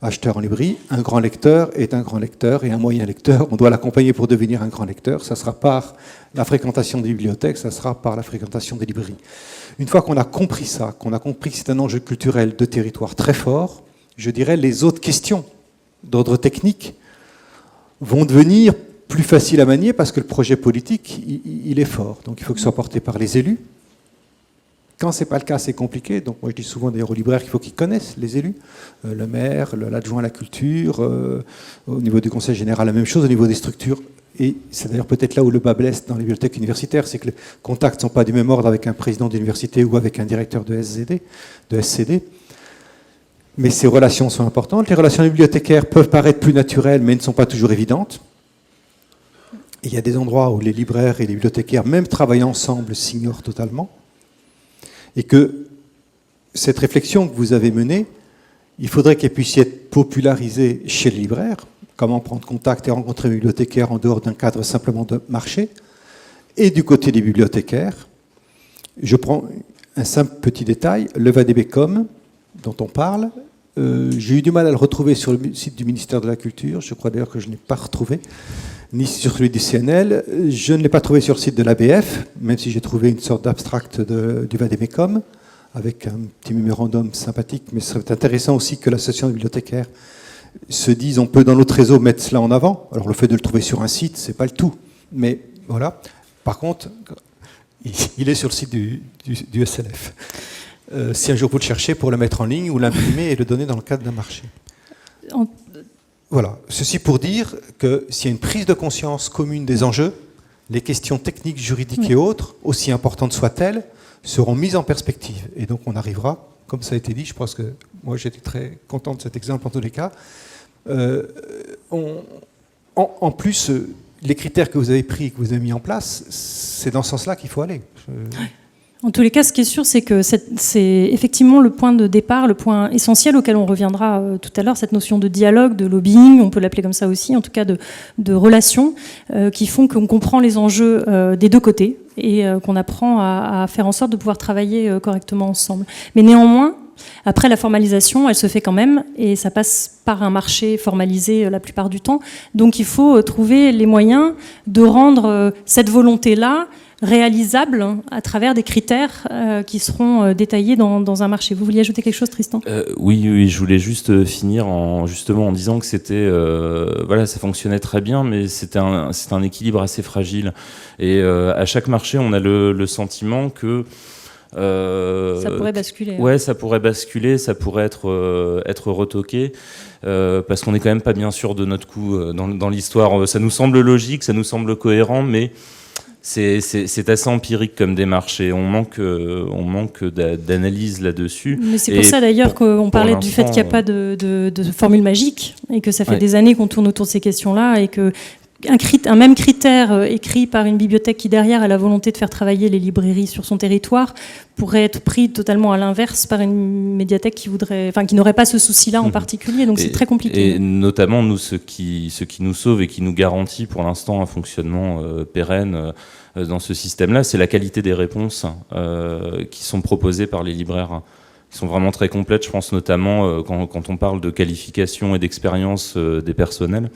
acheteur en librairie, un grand lecteur est un grand lecteur, et un moyen lecteur, on doit l'accompagner pour devenir un grand lecteur, ça sera par la fréquentation des bibliothèques, ça sera par la fréquentation des librairies. Une fois qu'on a compris ça, qu'on a compris que c'est un enjeu culturel de territoire très fort, je dirais les autres questions d'ordre technique vont devenir plus faciles à manier parce que le projet politique, il est fort. Donc il faut que ce soit porté par les élus. Quand ce n'est pas le cas, c'est compliqué. Donc moi je dis souvent d'ailleurs aux libraires qu'il faut qu'ils connaissent les élus, le maire, l'adjoint à la culture, au niveau du conseil général la même chose, au niveau des structures. Et c'est d'ailleurs peut-être là où le bas blesse dans les bibliothèques universitaires, c'est que les contacts ne sont pas du même ordre avec un président d'université ou avec un directeur de SCD. Mais ces relations sont importantes. Les relations bibliothécaires peuvent paraître plus naturelles, mais ne sont pas toujours évidentes. Et il y a des endroits où les libraires et les bibliothécaires, même travaillant ensemble, s'ignorent totalement. Et que cette réflexion que vous avez menée, il faudrait qu'elle puisse être popularisée chez les libraires. Comment prendre contact et rencontrer un bibliothécaire en dehors d'un cadre simplement de marché. Et du côté des bibliothécaires, je prends un simple petit détail, le Vadebecum, dont on parle, j'ai eu du mal à le retrouver sur le site du ministère de la Culture, je crois d'ailleurs que je ne l'ai pas retrouvé, ni sur celui du CNL, je ne l'ai pas trouvé sur le site de l'ABF, même si j'ai trouvé une sorte d'abstract du Vadebecum, avec un petit mémorandum sympathique, mais ce serait intéressant aussi que l'association des bibliothécaires se dise on peut dans notre réseau mettre cela en avant. Alors le fait de le trouver sur un site, c'est pas le tout, mais voilà. Par contre, il est sur le site du SLF. Si un jour vous le cherchez pour le mettre en ligne ou l'imprimer et le donner dans le cadre d'un marché. Voilà. Ceci pour dire que s'il y a une prise de conscience commune des enjeux, les questions techniques, juridiques et autres, aussi importantes soient-elles, seront mises en perspective. Et donc on arrivera, comme ça a été dit, je pense que moi j'étais très content de cet exemple en tous les cas. En plus, les critères que vous avez pris, que vous avez mis en place, c'est dans ce sens-là qu'il faut aller. En tous les cas, ce qui est sûr, c'est que c'est effectivement le point de départ, le point essentiel auquel on reviendra tout à l'heure, cette notion de dialogue, de lobbying, on peut l'appeler comme ça aussi, en tout cas de relations, qui font qu'on comprend les enjeux des deux côtés et qu'on apprend à faire en sorte de pouvoir travailler correctement ensemble. Mais néanmoins, Après, la formalisation, elle se fait quand même, et ça passe par un marché formalisé la plupart du temps. Donc il faut trouver les moyens de rendre cette volonté-là réalisable à travers des critères qui seront détaillés dans un marché. Vous vouliez ajouter quelque chose, Tristan ? Oui, je voulais juste finir en disant que c'était, voilà, ça fonctionnait très bien, mais c'est un équilibre assez fragile. Et à chaque marché, on a le sentiment que ça pourrait basculer. Ouais, ça pourrait basculer, ça pourrait être retoqué, parce qu'on n'est quand même pas bien sûr de notre coup dans l'histoire. Ça nous semble logique, ça nous semble cohérent, mais c'est assez empirique comme démarche et on manque d'analyse là-dessus. Mais c'est pour ça d'ailleurs qu'on parlait du fait qu'il n'y a pas de formule magique et que ça fait des années qu'on tourne autour de ces questions-là et que un même critère écrit par une bibliothèque qui derrière a la volonté de faire travailler les librairies sur son territoire pourrait être pris totalement à l'inverse par une médiathèque qui n'aurait pas ce souci-là en particulier. Donc c'est très compliqué. Et notamment nous, ce qui nous sauve et qui nous garantit pour l'instant un fonctionnement pérenne dans ce système-là, c'est la qualité des réponses qui sont proposées par les libraires. Qui sont vraiment très complètes. Je pense notamment quand on parle de qualification et d'expérience des personnels.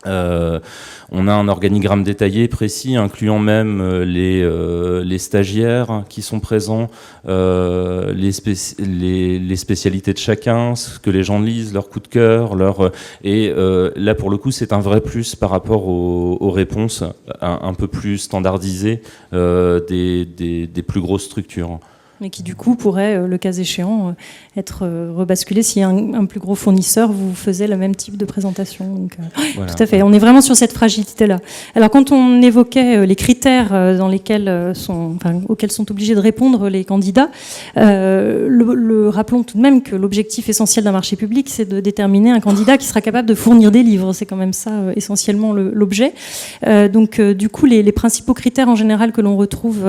On a un organigramme détaillé, précis, incluant même les stagiaires qui sont présents, les spécialités de chacun, ce que les gens lisent, leur coup de cœur, et là pour le coup c'est un vrai plus par rapport aux réponses un peu plus standardisées des plus grosses structures. Mais qui du coup pourrait, le cas échéant, être rebasculé si un plus gros fournisseur vous faisait le même type de présentation. Donc, voilà. Tout à fait, on est vraiment sur cette fragilité-là. Alors quand on évoquait les critères auxquels sont obligés de répondre les candidats, rappelons tout de même que l'objectif essentiel d'un marché public, c'est de déterminer un candidat qui sera capable de fournir des livres. C'est quand même ça essentiellement l'objet. Donc du coup, les principaux critères en général que l'on retrouve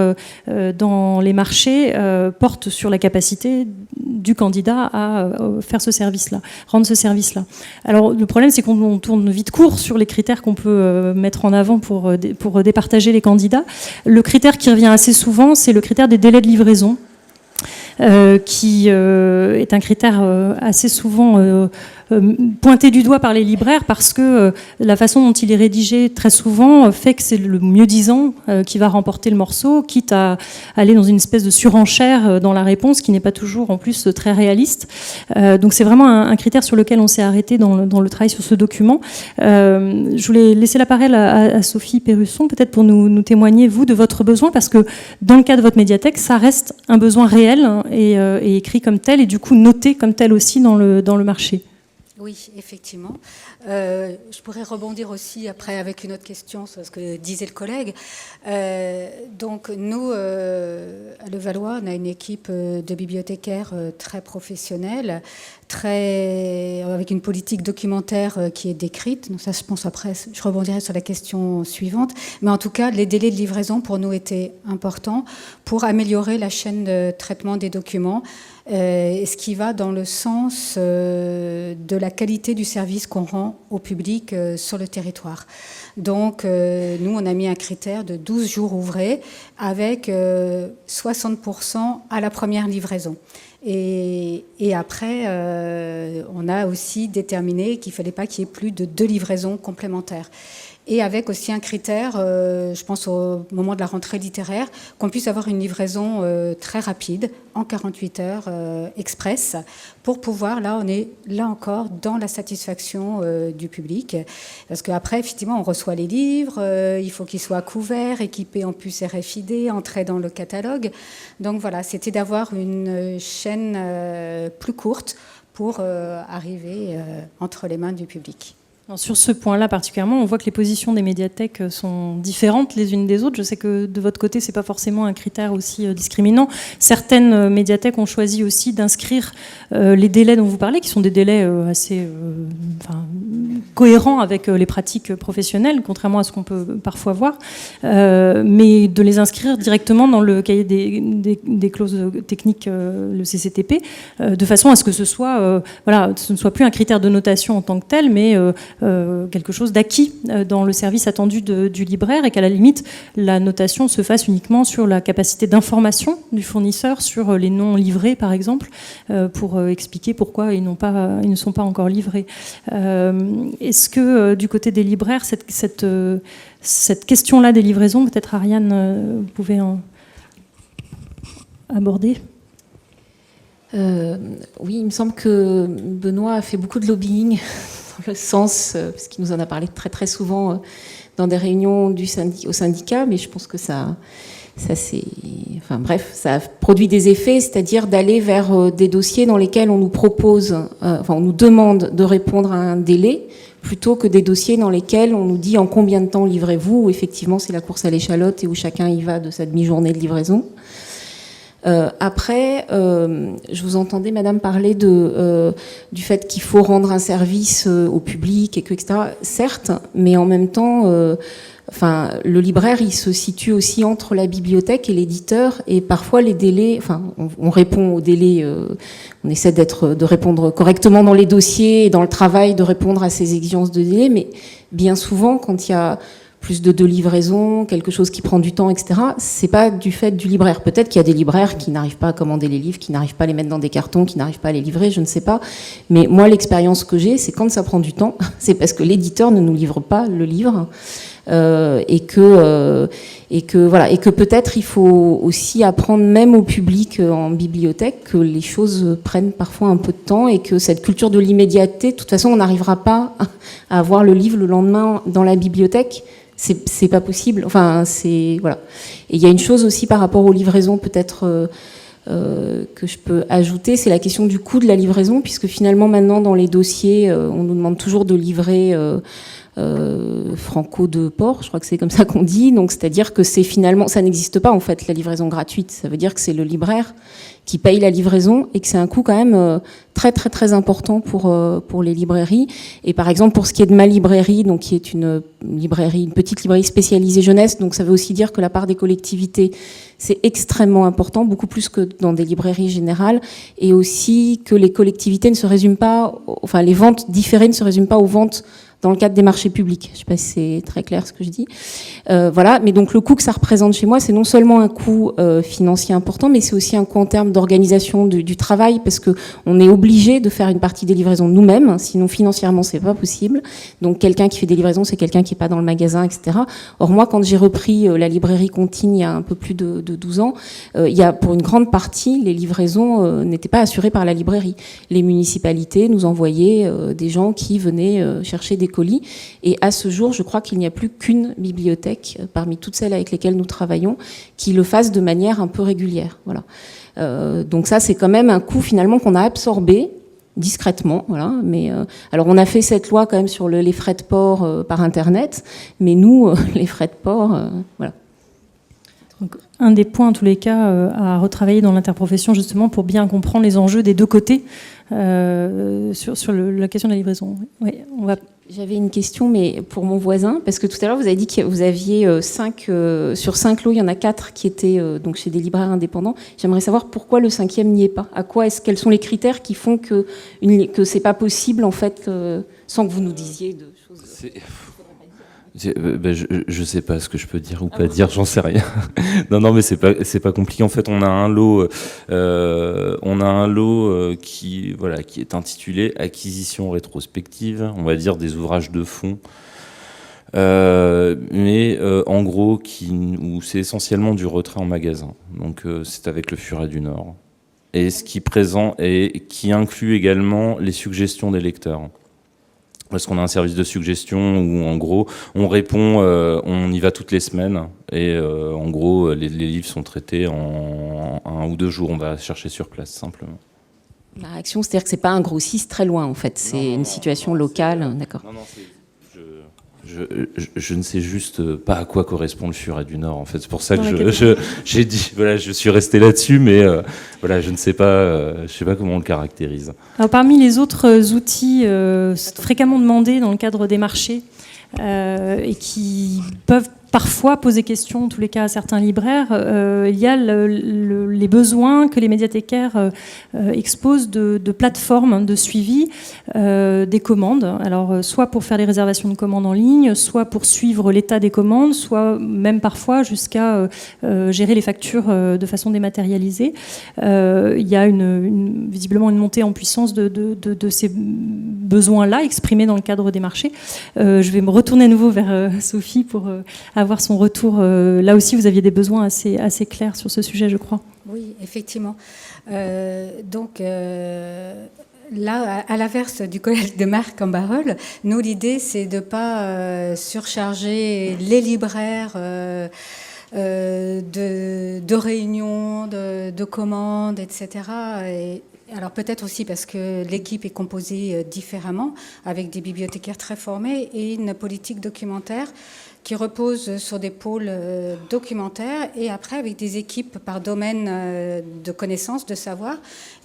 dans les marchés porte sur la capacité du candidat à faire ce service-là, rendre ce service-là. Alors le problème, c'est qu'on tourne vite court sur les critères qu'on peut mettre en avant pour départager les candidats. Le critère qui revient assez souvent, c'est le critère des délais de livraison, qui est un critère assez souvent pointé du doigt par les libraires parce que la façon dont il est rédigé très souvent fait que c'est le mieux-disant qui va remporter le morceau, quitte à aller dans une espèce de surenchère dans la réponse qui n'est pas toujours en plus très réaliste. Donc c'est vraiment un critère sur lequel on s'est arrêté dans le travail sur ce document. Je voulais laisser la parole à Sophie Perrusson, peut-être pour nous témoigner, vous, de votre besoin, parce que dans le cas de votre médiathèque, ça reste un besoin réel et écrit comme tel, et du coup noté comme tel aussi dans le marché. Oui, effectivement. Je pourrais rebondir aussi après avec une autre question sur ce que disait le collègue. Donc nous, à Levallois, on a une équipe de bibliothécaires très professionnelle, avec une politique documentaire qui est décrite. Donc ça, je pense après, je rebondirai sur la question suivante. Mais en tout cas, les délais de livraison pour nous étaient importants pour améliorer la chaîne de traitement des documents. Ce qui va dans le sens de la qualité du service qu'on rend au public sur le territoire. Donc, nous, on a mis un critère de 12 jours ouvrés avec 60% à la première livraison. Et après, on a aussi déterminé qu'il ne fallait pas qu'il y ait plus de 2 livraisons complémentaires. Et avec aussi un critère, je pense au moment de la rentrée littéraire, qu'on puisse avoir une livraison très rapide, en 48 heures express, pour pouvoir, là, on est là encore dans la satisfaction du public. Parce qu'après, effectivement, on reçoit les livres, il faut qu'ils soient couverts, équipés en puces RFID, entrés dans le catalogue. Donc voilà, c'était d'avoir une chaîne plus courte pour arriver entre les mains du public. Alors sur ce point-là particulièrement, on voit que les positions des médiathèques sont différentes les unes des autres. Je sais que de votre côté, c'est pas forcément un critère aussi discriminant. Certaines médiathèques ont choisi aussi d'inscrire les délais dont vous parlez, qui sont des délais assez cohérents avec les pratiques professionnelles, contrairement à ce qu'on peut parfois voir, mais de les inscrire directement dans le cahier des clauses techniques, le CCTP, de façon à ce que ce ne soit plus un critère de notation en tant que tel, mais quelque chose d'acquis dans le service attendu du libraire, et qu'à la limite, la notation se fasse uniquement sur la capacité d'information du fournisseur sur les non livrés, par exemple, pour expliquer pourquoi ils ne sont pas encore livrés. Est-ce que du côté des libraires, cette question-là des livraisons, peut-être Ariane, vous pouvez en aborder? Oui, il me semble que Benoît a fait beaucoup de lobbying dans le sens, parce qu'il nous en a parlé très très souvent dans des réunions au syndicat, mais je pense que ça produit des effets, c'est-à-dire d'aller vers des dossiers dans lesquels on nous propose, on nous demande de répondre à un délai, plutôt que des dossiers dans lesquels on nous dit en combien de temps livrez-vous, où effectivement c'est la course à l'échalote et où chacun y va de sa demi-journée de livraison. Après, je vous entendais, Madame, parler du fait qu'il faut rendre un service au public, etc. Certes, mais en même temps, le libraire, il se situe aussi entre la bibliothèque et l'éditeur, et parfois les délais, on répond aux délais, on essaie de répondre correctement dans les dossiers et dans le travail, de répondre à ces exigences de délai, mais bien souvent, quand il y a plus de 2 livraisons, quelque chose qui prend du temps, etc. C'est pas du fait du libraire. Peut-être qu'il y a des libraires qui n'arrivent pas à commander les livres, qui n'arrivent pas à les mettre dans des cartons, qui n'arrivent pas à les livrer, je ne sais pas. Mais moi, l'expérience que j'ai, c'est quand ça prend du temps, c'est parce que l'éditeur ne nous livre pas le livre. Et que peut-être il faut aussi apprendre même au public en bibliothèque que les choses prennent parfois un peu de temps, et que cette culture de l'immédiateté, de toute façon, on n'arrivera pas à avoir le livre le lendemain dans la bibliothèque. C'est pas possible. Voilà. Et il y a une chose aussi par rapport aux livraisons, peut-être que je peux ajouter, c'est la question du coût de la livraison, puisque finalement maintenant dans les dossiers, on nous demande toujours de livrer franco de port, je crois que c'est comme ça qu'on dit. Donc c'est-à-dire que c'est finalement, ça n'existe pas en fait, la livraison gratuite. Ça veut dire que c'est le libraire qui paye la livraison, et que c'est un coût quand même très très très important pour les librairies. Et par exemple, pour ce qui est de ma librairie, donc qui est une petite librairie spécialisée jeunesse, donc ça veut aussi dire que la part des collectivités, c'est extrêmement important, beaucoup plus que dans des librairies générales, et aussi que les collectivités ne se résument pas, les ventes différées ne se résument pas aux ventes dans le cadre des marchés publics. Je ne sais pas si c'est très clair ce que je dis. Voilà, mais donc le coût que ça représente chez moi, c'est non seulement un coût financier important, mais c'est aussi un coût en termes d'organisation du travail, parce qu'on est obligé de faire une partie des livraisons nous-mêmes, sinon financièrement c'est pas possible. Donc quelqu'un qui fait des livraisons, c'est quelqu'un qui est pas dans le magasin, etc. Or moi, quand j'ai repris la librairie Contine il y a un peu plus de 12 ans, pour une grande partie, les livraisons n'étaient pas assurées par la librairie. Les municipalités nous envoyaient des gens qui venaient chercher des colis, et à ce jour, je crois qu'il n'y a plus qu'une bibliothèque parmi toutes celles avec lesquelles nous travaillons qui le fasse de manière un peu régulière. Voilà. Donc ça, c'est quand même un coût finalement qu'on a absorbé discrètement, voilà. Mais alors on a fait cette loi quand même sur les frais de port par internet, mais nous, les frais de port, voilà. Donc, un des points, en tous les cas, à retravailler dans l'interprofession, justement, pour bien comprendre les enjeux des deux côtés sur la question de la livraison. Oui, J'avais une question, mais pour mon voisin, parce que tout à l'heure, vous avez dit que vous aviez sur 5 lots, il y en a 4 qui étaient donc chez des libraires indépendants. J'aimerais savoir pourquoi le 5e n'y est pas. Quels sont les critères qui font que c'est pas possible, en fait, sans que vous nous disiez de choses... Je sais pas ce que je peux dire ou pas dire, j'en sais rien. Non, mais c'est pas compliqué. En fait, on a un lot qui est intitulé acquisition rétrospective, on va dire des ouvrages de fond, mais en gros où c'est essentiellement du retrait en magasin. Donc c'est avec le Furet du Nord, et ce qui présente et qui inclut également les suggestions des lecteurs. Parce qu'on a un service de suggestion où, en gros, on répond, on y va toutes les semaines. Et en gros, les livres sont traités en 1 ou 2 jours. On va chercher sur place, simplement. La réaction, c'est-à-dire que c'est pas un grossiste très loin, en fait. C'est une situation locale, d'accord. Non, je ne sais juste pas à quoi correspond le Furet du Nord, en fait. C'est pour ça que j'ai dit, je suis resté là-dessus, mais je ne sais pas, comment on le caractérise. Alors, parmi les autres outils fréquemment demandés dans le cadre des marchés et qui peuvent parfois poser question, en tous les cas à certains libraires. Il y a les besoins que les médiathécaires exposent de plateformes de suivi des commandes. Alors, soit pour faire les réservations de commandes en ligne, soit pour suivre l'état des commandes, soit même parfois jusqu'à gérer les factures de façon dématérialisée. Il y a visiblement une montée en puissance de ces besoins-là exprimés dans le cadre des marchés. Je vais me retourner à nouveau vers Sophie pour avoir son retour. Là aussi, vous aviez des besoins assez clairs sur ce sujet, je crois. Oui, effectivement. Là, à l'inverse du collège de Marc en Barœul, nous, l'idée, c'est de ne pas surcharger les libraires de réunions, de commandes, etc. Alors peut-être aussi parce que l'équipe est composée différemment, avec des bibliothécaires très formés et une politique documentaire qui repose sur des pôles documentaires et après avec des équipes par domaine de connaissances, de savoir,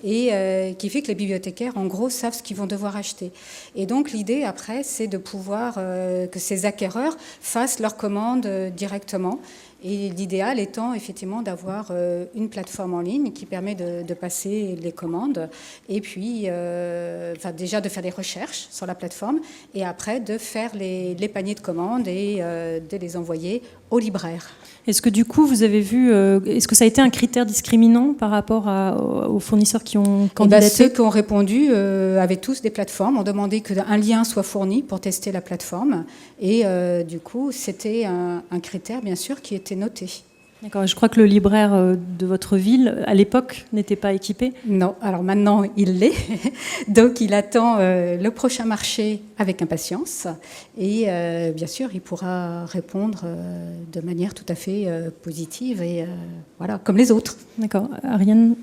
et qui fait que les bibliothécaires, en gros, savent ce qu'ils vont devoir acheter. Et donc l'idée, après, c'est de pouvoir que ces acquéreurs fassent leurs commandes directement. Et l'idéal étant effectivement d'avoir une plateforme en ligne qui permet de passer les commandes et puis déjà de faire des recherches sur la plateforme et après de faire les paniers de commandes et de les envoyer aux libraires. Est-ce que du coup, vous avez vu, est-ce que ça a été un critère discriminant par rapport aux fournisseurs qui ont candidaté ? Ceux qui ont répondu avaient tous des plateformes, ont demandé qu'un lien soit fourni pour tester la plateforme. Et du coup, c'était un critère, bien sûr, qui était noté. D'accord. Je crois que le libraire de votre ville, à l'époque, n'était pas équipé. Non, alors maintenant, il l'est. Donc, il attend le prochain marché avec impatience. Et bien sûr, il pourra répondre de manière tout à fait positive, et voilà, comme les autres. D'accord. Ariane ?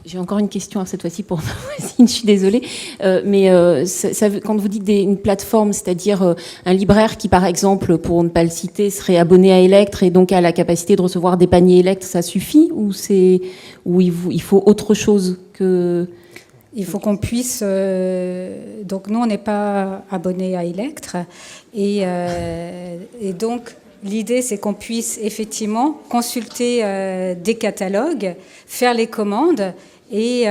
J'ai encore une question cette fois-ci pour Voisine, je suis désolée. Quand vous dites une plateforme, c'est-à-dire un libraire qui, par exemple, pour ne pas le citer, serait abonné à Electre et donc a la capacité de recevoir des paniers Electre, ça suffit ou il faut autre chose que... Il faut qu'on puisse... donc nous, on n'est pas abonné à Electre. Et donc... L'idée, c'est qu'on puisse effectivement consulter des catalogues, faire les commandes et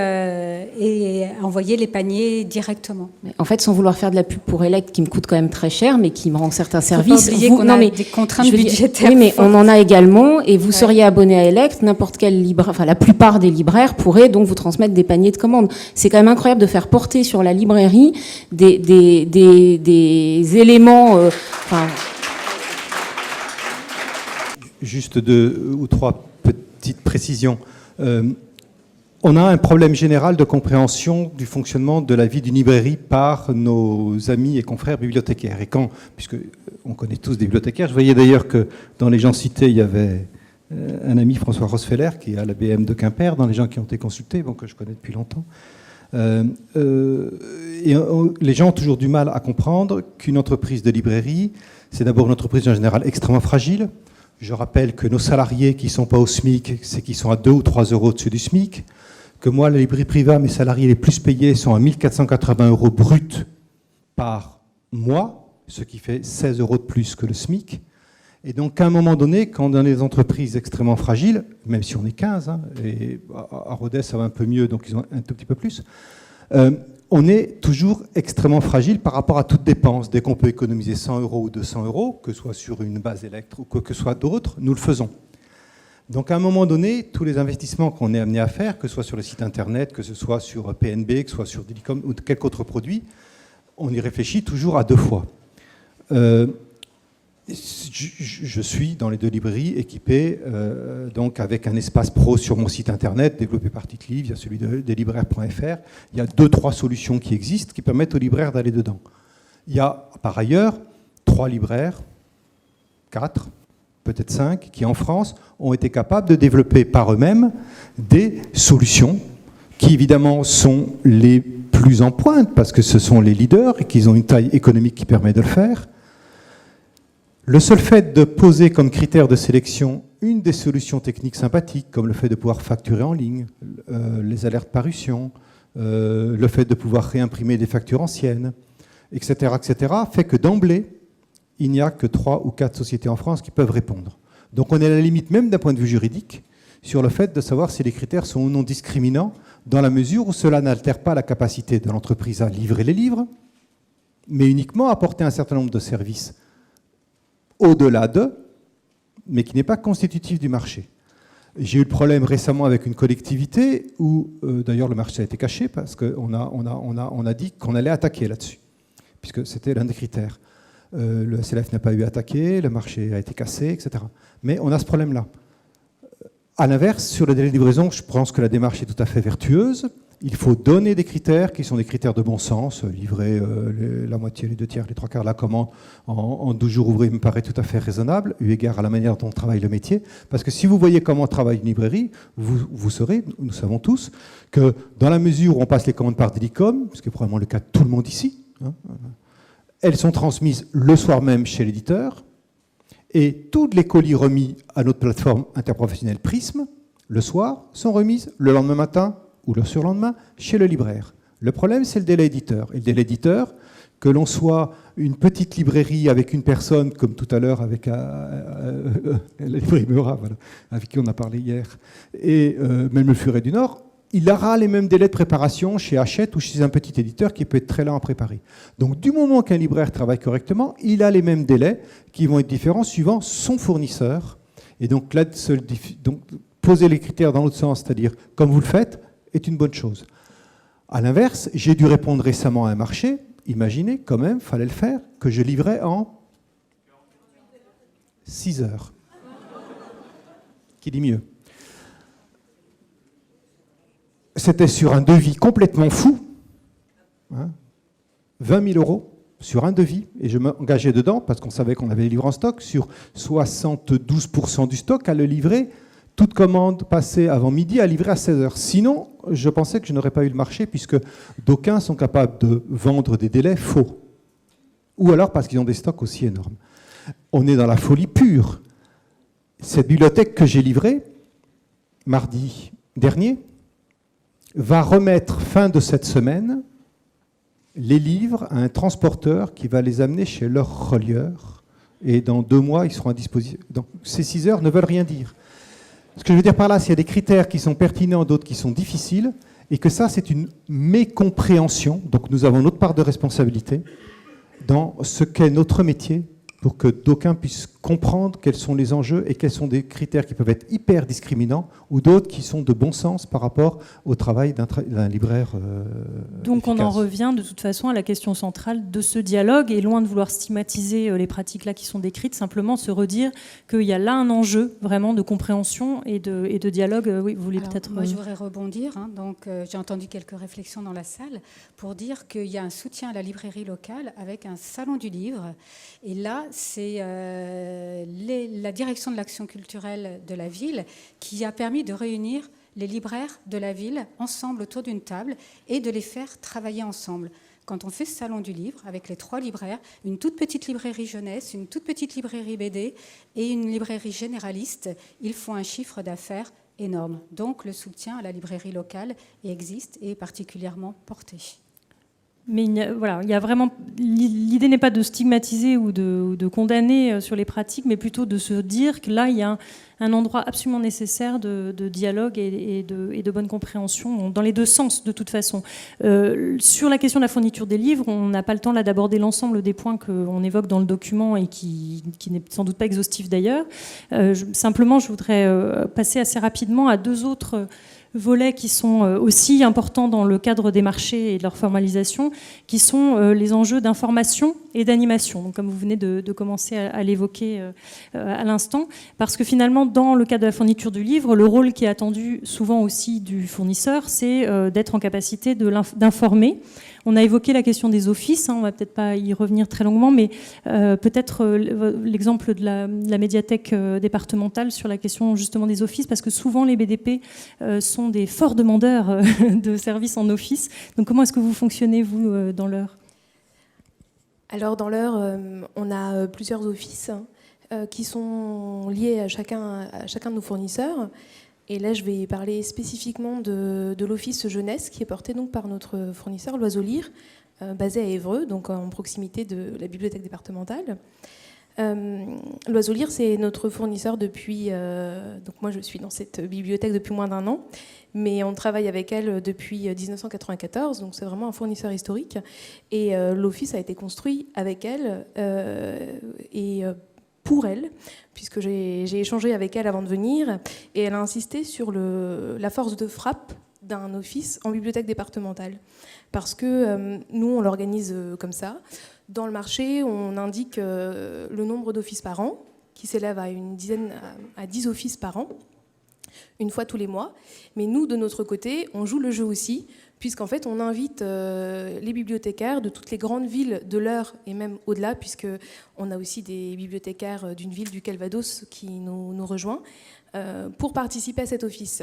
envoyer les paniers directement. En fait, sans vouloir faire de la pub pour Elect, qui me coûte quand même très cher, mais qui me rend certains services. Faut pas oublier qu'on a des contraintes budgétaires. Oui, mais on en a également, et vous seriez abonné à Elect, n'importe quel libraire, enfin la plupart des libraires pourraient donc vous transmettre des paniers de commandes. C'est quand même incroyable de faire porter sur la librairie des éléments. Juste 2 ou 3 petites précisions. On a un problème général de compréhension du fonctionnement de la vie d'une librairie par nos amis et confrères bibliothécaires. Et puisque on connaît tous des bibliothécaires, je voyais d'ailleurs que dans les gens cités, il y avait un ami, François Rosfeller, qui est à la BM de Quimper, dans les gens qui ont été consultés, que je connais depuis longtemps. Les gens ont toujours du mal à comprendre qu'une entreprise de librairie, c'est d'abord une entreprise en général extrêmement fragile. Je rappelle que nos salariés qui ne sont pas au SMIC, c'est qu'ils sont à 2 ou 3 euros au-dessus du SMIC. Que moi, la librairie privée, mes salariés les plus payés sont à 1 480 euros brut par mois, ce qui fait 16 euros de plus que le SMIC. Et donc, à un moment donné, quand dans des entreprises extrêmement fragiles, même si on est 15, et à Rodez, ça va un peu mieux, donc ils ont un tout petit peu plus, on est toujours extrêmement fragile par rapport à toute dépense. Dès qu'on peut économiser 100 euros ou 200 euros, que ce soit sur une base Electre ou quoi que ce soit d'autre, nous le faisons. Donc à un moment donné, tous les investissements qu'on est amené à faire, que ce soit sur le site internet, que ce soit sur PNB, que ce soit sur Dilicom ou quelque autre produit, on y réfléchit toujours à 2 fois. Je suis dans les 2 librairies équipé donc avec un espace pro sur mon site internet développé par Titlive, il y a celui des libraires.fr. Il y a 2-3 solutions qui existent qui permettent aux libraires d'aller dedans. Il y a par ailleurs 3 libraires, 4, peut-être 5, qui en France ont été capables de développer par eux-mêmes des solutions qui évidemment sont les plus en pointe parce que ce sont les leaders et qu'ils ont une taille économique qui permet de le faire. Le seul fait de poser comme critère de sélection une des solutions techniques sympathiques, comme le fait de pouvoir facturer en ligne, les alertes parution, le fait de pouvoir réimprimer des factures anciennes, etc., fait que d'emblée, il n'y a que 3 ou 4 sociétés en France qui peuvent répondre. Donc on est à la limite, même d'un point de vue juridique, sur le fait de savoir si les critères sont ou non discriminants, dans la mesure où cela n'altère pas la capacité de l'entreprise à livrer les livres, mais uniquement à apporter un certain nombre de services au-delà d'eux, mais qui n'est pas constitutif du marché. J'ai eu le problème récemment avec une collectivité où, d'ailleurs, le marché a été caché parce qu'on a dit qu'on allait attaquer là-dessus, puisque c'était l'un des critères. Le SLF n'a pas eu à attaquer, le marché a été cassé, etc. Mais on a ce problème-là. À l'inverse, sur le délai de livraison, je pense que la démarche est tout à fait vertueuse. Il faut donner des critères qui sont des critères de bon sens. Livrer la moitié, les 2/3, les 3/4 de la commande en 12 jours ouvrés me paraît tout à fait raisonnable, eu égard à la manière dont travaille le métier. Parce que si vous voyez comment travaille une librairie, vous saurez, nous savons tous, que dans la mesure où on passe les commandes par Délicom, ce qui est probablement le cas de tout le monde ici, elles sont transmises le soir même chez l'éditeur, et tous les colis remis à notre plateforme interprofessionnelle Prism, le soir, sont remises le lendemain matin ou le surlendemain chez le libraire. Le problème, c'est le délai éditeur. Et le délai éditeur, que l'on soit une petite librairie avec une personne, comme tout à l'heure avec la librairie Meura, voilà, avec qui on a parlé hier, et même le Furet du Nord, il aura les mêmes délais de préparation chez Hachette ou chez un petit éditeur qui peut être très lent à préparer. Donc du moment qu'un libraire travaille correctement, il a les mêmes délais qui vont être différents suivant son fournisseur. Et donc là, donc, poser les critères dans l'autre sens, c'est-à-dire comme vous le faites, est une bonne chose. À l'inverse, j'ai dû répondre récemment à un marché, imaginez quand même, fallait le faire, que je livrais en 6 heures. Qui dit mieux? C'était sur un devis complètement fou, 20 000 € sur un devis, et je m'engageais dedans parce qu'on savait qu'on avait les livres en stock, sur 72% du stock à le livrer, toute commande passée avant midi à livrer à 16 heures. Sinon, je pensais que je n'aurais pas eu le marché puisque d'aucuns sont capables de vendre des délais faux, ou alors parce qu'ils ont des stocks aussi énormes. On est dans la folie pure. Cette bibliothèque que j'ai livrée, mardi dernier, va remettre fin de cette semaine les livres à un transporteur qui va les amener chez leur relieur. Et dans 2 mois, ils seront à disposition. Donc ces 6 heures ne veulent rien dire. Ce que je veux dire par là, c'est qu'il y a des critères qui sont pertinents, d'autres qui sont difficiles, et que ça, c'est une mécompréhension. Donc nous avons notre part de responsabilité dans ce qu'est notre métier, pour que d'aucuns puissent comprendre quels sont les enjeux et quels sont des critères qui peuvent être hyper discriminants ou d'autres qui sont de bon sens par rapport au travail d'un libraire Donc efficace. on en revient de toute façon à la question centrale de ce dialogue, et loin de vouloir stigmatiser les pratiques là qui sont décrites, simplement se redire qu'il y a là un enjeu vraiment de compréhension et de dialogue. Oui, vous voulez peut-être... Moi, je voudrais rebondir. Donc, j'ai entendu quelques réflexions dans la salle pour dire qu'il y a un soutien à la librairie locale avec un salon du livre. Et là, c'est la direction de l'action culturelle de la ville qui a permis de réunir les libraires de la ville ensemble autour d'une table et de les faire travailler ensemble. Quand on fait ce salon du livre avec les 3 libraires, une toute petite librairie jeunesse, une toute petite librairie BD et une librairie généraliste, ils font un chiffre d'affaires énorme. Donc le soutien à la librairie locale existe et est particulièrement porté. Mais il y a vraiment, l'idée n'est pas de stigmatiser ou de condamner sur les pratiques, mais plutôt de se dire que là, il y a un endroit absolument nécessaire de dialogue et de bonne compréhension, dans les 2 sens de toute façon. Sur la question de la fourniture des livres, on n'a pas le temps là d'aborder l'ensemble des points qu'on évoque dans le document et qui n'est sans doute pas exhaustif d'ailleurs. Simplement, je voudrais passer assez rapidement à 2 autres volets qui sont aussi importants dans le cadre des marchés et de leur formalisation, qui sont les enjeux d'information et d'animation, donc comme vous venez de commencer à l'évoquer à l'instant, parce que finalement, dans le cadre de la fourniture du livre, le rôle qui est attendu souvent aussi du fournisseur, c'est d'être en capacité d'informer. On a évoqué la question des offices, on ne va peut-être pas y revenir très longuement, mais peut-être l'exemple de la médiathèque départementale sur la question justement des offices, parce que souvent les BDP sont des forts demandeurs de services en office. Donc comment est-ce que vous fonctionnez, vous, dans l'Eure ? Alors dans l'Eure, on a plusieurs offices qui sont liés à chacun de nos fournisseurs. Et là, je vais parler spécifiquement de l'office jeunesse qui est porté donc par notre fournisseur, l'Oiseau Lire, basé à Évreux, donc en proximité de la bibliothèque départementale. L'Oiseau Lire, c'est notre fournisseur depuis... donc moi, je suis dans cette bibliothèque depuis moins d'1 an, mais on travaille avec elle depuis 1994, donc c'est vraiment un fournisseur historique. Et l'office a été construit avec elle et pour elle, puisque j'ai échangé avec elle avant de venir, et elle a insisté sur la force de frappe d'un office en bibliothèque départementale. Parce que nous, on l'organise comme ça. Dans le marché, on indique le nombre d'offices par an, qui s'élève à 10 offices par an, une fois tous les mois. Mais nous, de notre côté, on joue le jeu aussi, puisqu'en fait, on invite les bibliothécaires de toutes les grandes villes de l'Eure et même au-delà, puisqu'on a aussi des bibliothécaires d'une ville du Calvados qui nous rejoint, pour participer à cet office.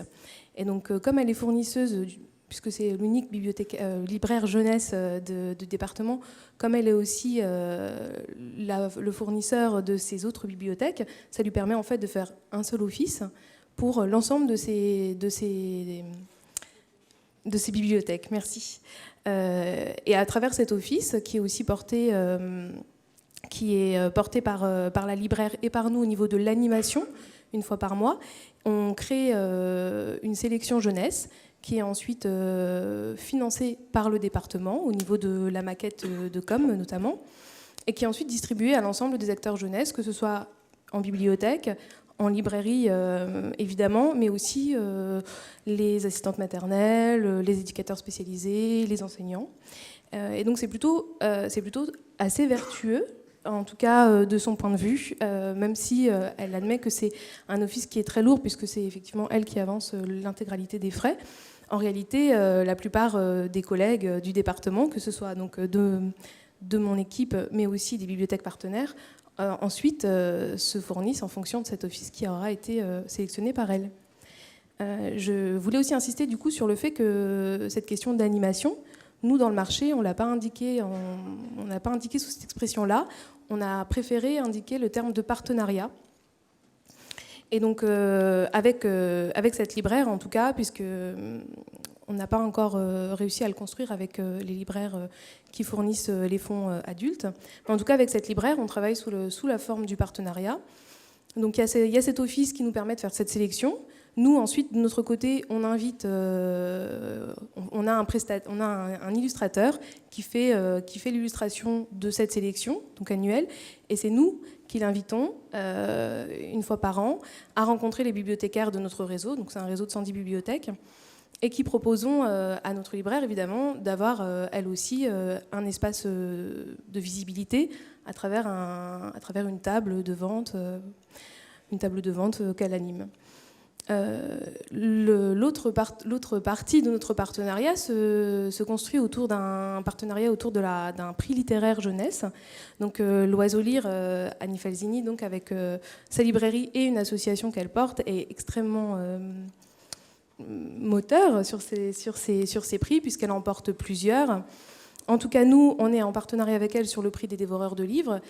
Et donc, comme elle est fournisseuse, puisque c'est l'unique libraire jeunesse du département, comme elle est aussi le fournisseur de ces autres bibliothèques, ça lui permet en fait de faire un seul office pour l'ensemble de ces bibliothèques. Merci. Et à travers cet office, qui est aussi porté par la libraire et par nous au niveau de l'animation, une fois par mois, on crée une sélection jeunesse qui est ensuite financée par le département au niveau de la maquette de com notamment, et qui est ensuite distribuée à l'ensemble des acteurs jeunesse, que ce soit en bibliothèque, en librairie évidemment, mais aussi les assistantes maternelles, les éducateurs spécialisés, les enseignants. Et donc c'est plutôt assez vertueux, en tout cas de son point de vue, même si elle admet que c'est un office qui est très lourd, puisque c'est effectivement elle qui avance l'intégralité des frais. En réalité, la plupart des collègues du département, que ce soit donc de mon équipe, mais aussi des bibliothèques partenaires, ensuite se fournissent en fonction de cet office qui aura été sélectionné par elle. Je voulais aussi insister du coup sur le fait que cette question d'animation, nous dans le marché, on ne l'a pas indiqué, on n'a pas indiqué sous cette expression-là, on a préféré indiquer le terme de partenariat. Et donc avec cette libraire en tout cas, puisque on n'a pas encore réussi à le construire avec les libraires qui fournissent les fonds adultes. Mais en tout cas, avec cette libraire, on travaille sous la forme du partenariat. Donc il y a cet office qui nous permet de faire cette sélection. Nous, ensuite, de notre côté, on invite, on a un illustrateur qui fait l'illustration de cette sélection, donc annuelle, et c'est nous qui l'invitons une fois par an à rencontrer les bibliothécaires de notre réseau, donc c'est un réseau de 110 bibliothèques, et qui proposons à notre libraire, évidemment, d'avoir, elle aussi, un espace de visibilité à travers une table de vente qu'elle anime. L'autre partie de notre partenariat se construit autour d'un partenariat autour d'un prix littéraire jeunesse. Donc l'Oiseau Lire, Annie Falzini, donc avec sa librairie et une association qu'elle porte, est extrêmement moteur sur ces prix, puisqu'elle en porte plusieurs. En tout cas, nous, on est en partenariat avec elle sur le prix des dévoreurs de livres.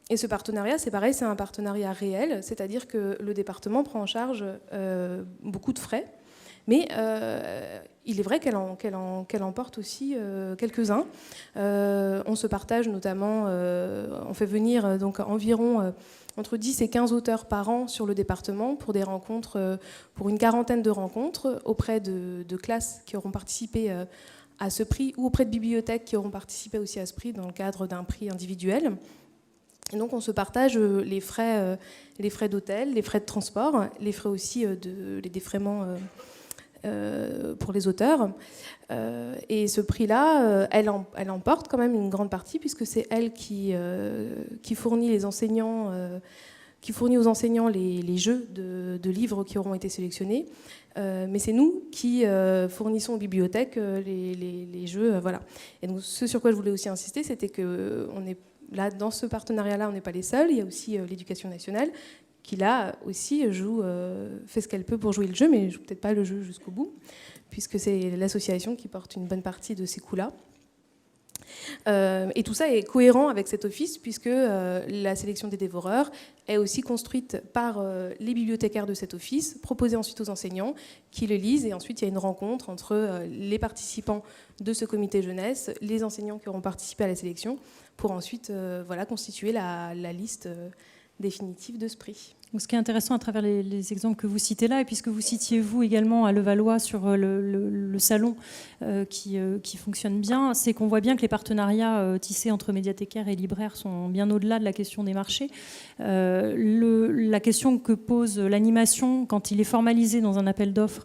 Et ce partenariat, c'est pareil, c'est un partenariat réel, c'est-à-dire que le département prend en charge beaucoup de frais, mais il est vrai qu'elle en porte aussi quelques-uns. On se partage notamment, on fait venir donc environ entre 10 et 15 auteurs par an sur le département pour des rencontres, pour une quarantaine de rencontres auprès de classes qui auront participé à ce prix, ou auprès de bibliothèques qui auront participé aussi à ce prix dans le cadre d'un prix individuel. Et donc on se partage les frais d'hôtel, les frais de transport, les frais aussi des défraiements pour les auteurs. Et ce prix-là, elle en porte quand même une grande partie, puisque c'est elle qui fournit les enseignants, qui fournit aux enseignants les jeux de livres qui auront été sélectionnés. Mais c'est nous qui fournissons aux bibliothèques les jeux. Voilà. Et donc ce sur quoi je voulais aussi insister, c'était qu'on est là, dans ce partenariat-là, on n'est pas les seuls. Il y a aussi l'Éducation nationale qui, là, aussi fait ce qu'elle peut pour jouer le jeu, mais ne joue peut-être pas le jeu jusqu'au bout, puisque c'est l'association qui porte une bonne partie de ces coûts-là. Et tout ça est cohérent avec cet office, puisque la sélection des dévoreurs est aussi construite par les bibliothécaires de cet office, proposée ensuite aux enseignants qui le lisent, et ensuite il y a une rencontre entre les participants de ce comité jeunesse, les enseignants qui auront participé à la sélection, pour ensuite constituer la liste définitive de ce prix. Donc, ce qui est intéressant à travers les exemples que vous citez là, et puisque vous citiez vous également à Levallois sur le salon qui fonctionne bien, c'est qu'on voit bien que les partenariats tissés entre médiathécaires et libraires sont bien au-delà de la question des marchés. La question que pose l'animation quand il est formalisé dans un appel d'offres,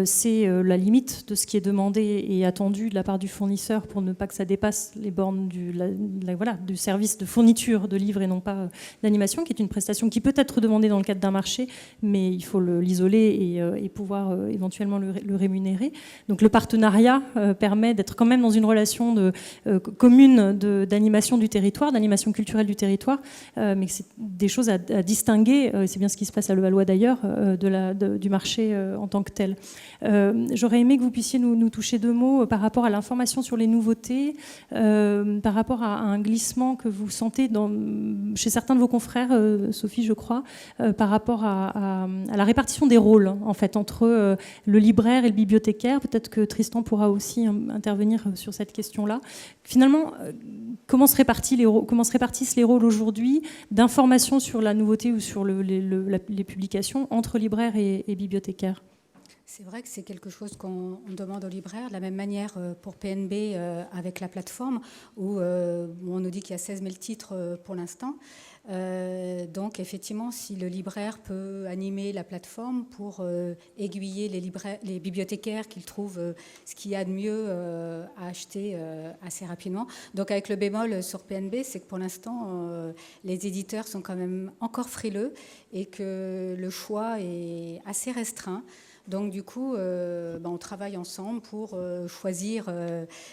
c'est la limite de ce qui est demandé et attendu de la part du fournisseur pour ne pas que ça dépasse les bornes du service de fourniture de livres et non pas d'animation, qui est une prestation qui peut être demandée dans le cadre d'un marché, mais il faut l'isoler et pouvoir éventuellement le rémunérer. Donc le partenariat permet d'être quand même dans une relation commune d'animation du territoire, d'animation culturelle du territoire, mais c'est des choses à distinguer, c'est bien ce qui se passe à Levallois d'ailleurs, du marché en tant que tel. J'aurais aimé que vous puissiez nous toucher 2 mots par rapport à l'information sur les nouveautés, par rapport à un glissement que vous sentez chez certains de vos confrères, Sophie je crois, par rapport à la répartition des rôles en fait, entre le libraire et le bibliothécaire. Peut-être que Tristan pourra aussi intervenir sur cette question-là. Finalement, comment se répartissent les rôles aujourd'hui d'information sur la nouveauté ou sur les publications entre libraires et bibliothécaires? C'est vrai que c'est quelque chose qu'on demande aux libraires, de la même manière pour PNB avec la plateforme, où on nous dit qu'il y a 16 000 titres pour l'instant. Donc effectivement, si le libraire peut animer la plateforme pour aiguiller les bibliothécaires qu'ils trouvent ce qu'il y a de mieux à acheter assez rapidement. Donc avec le bémol sur PNB, c'est que pour l'instant, les éditeurs sont quand même encore frileux et que le choix est assez restreint. Donc du coup, on travaille ensemble pour choisir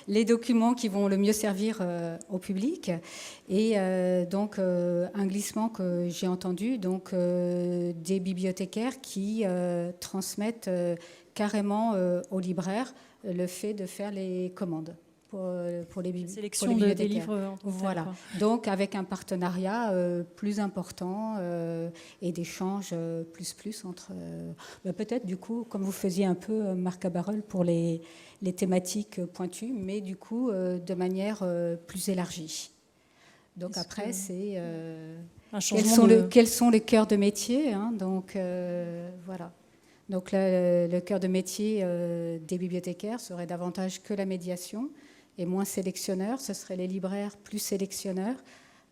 les documents qui vont le mieux servir au public. Et donc un glissement que j'ai entendu, donc des bibliothécaires qui transmettent carrément aux libraires le fait de faire les commandes. Pour les bibliothécaires. Des livres. Voilà. Donc avec un partenariat plus important et d'échanges plus entre... peut-être du coup, comme vous faisiez un peu Marc Cabarel pour les thématiques pointues, mais du coup de manière plus élargie. Donc après, c'est... quels sont les cœurs de métier, hein, donc voilà. Donc le cœur de métier des bibliothécaires serait davantage que la médiation, et moins sélectionneurs, ce seraient les libraires plus sélectionneurs.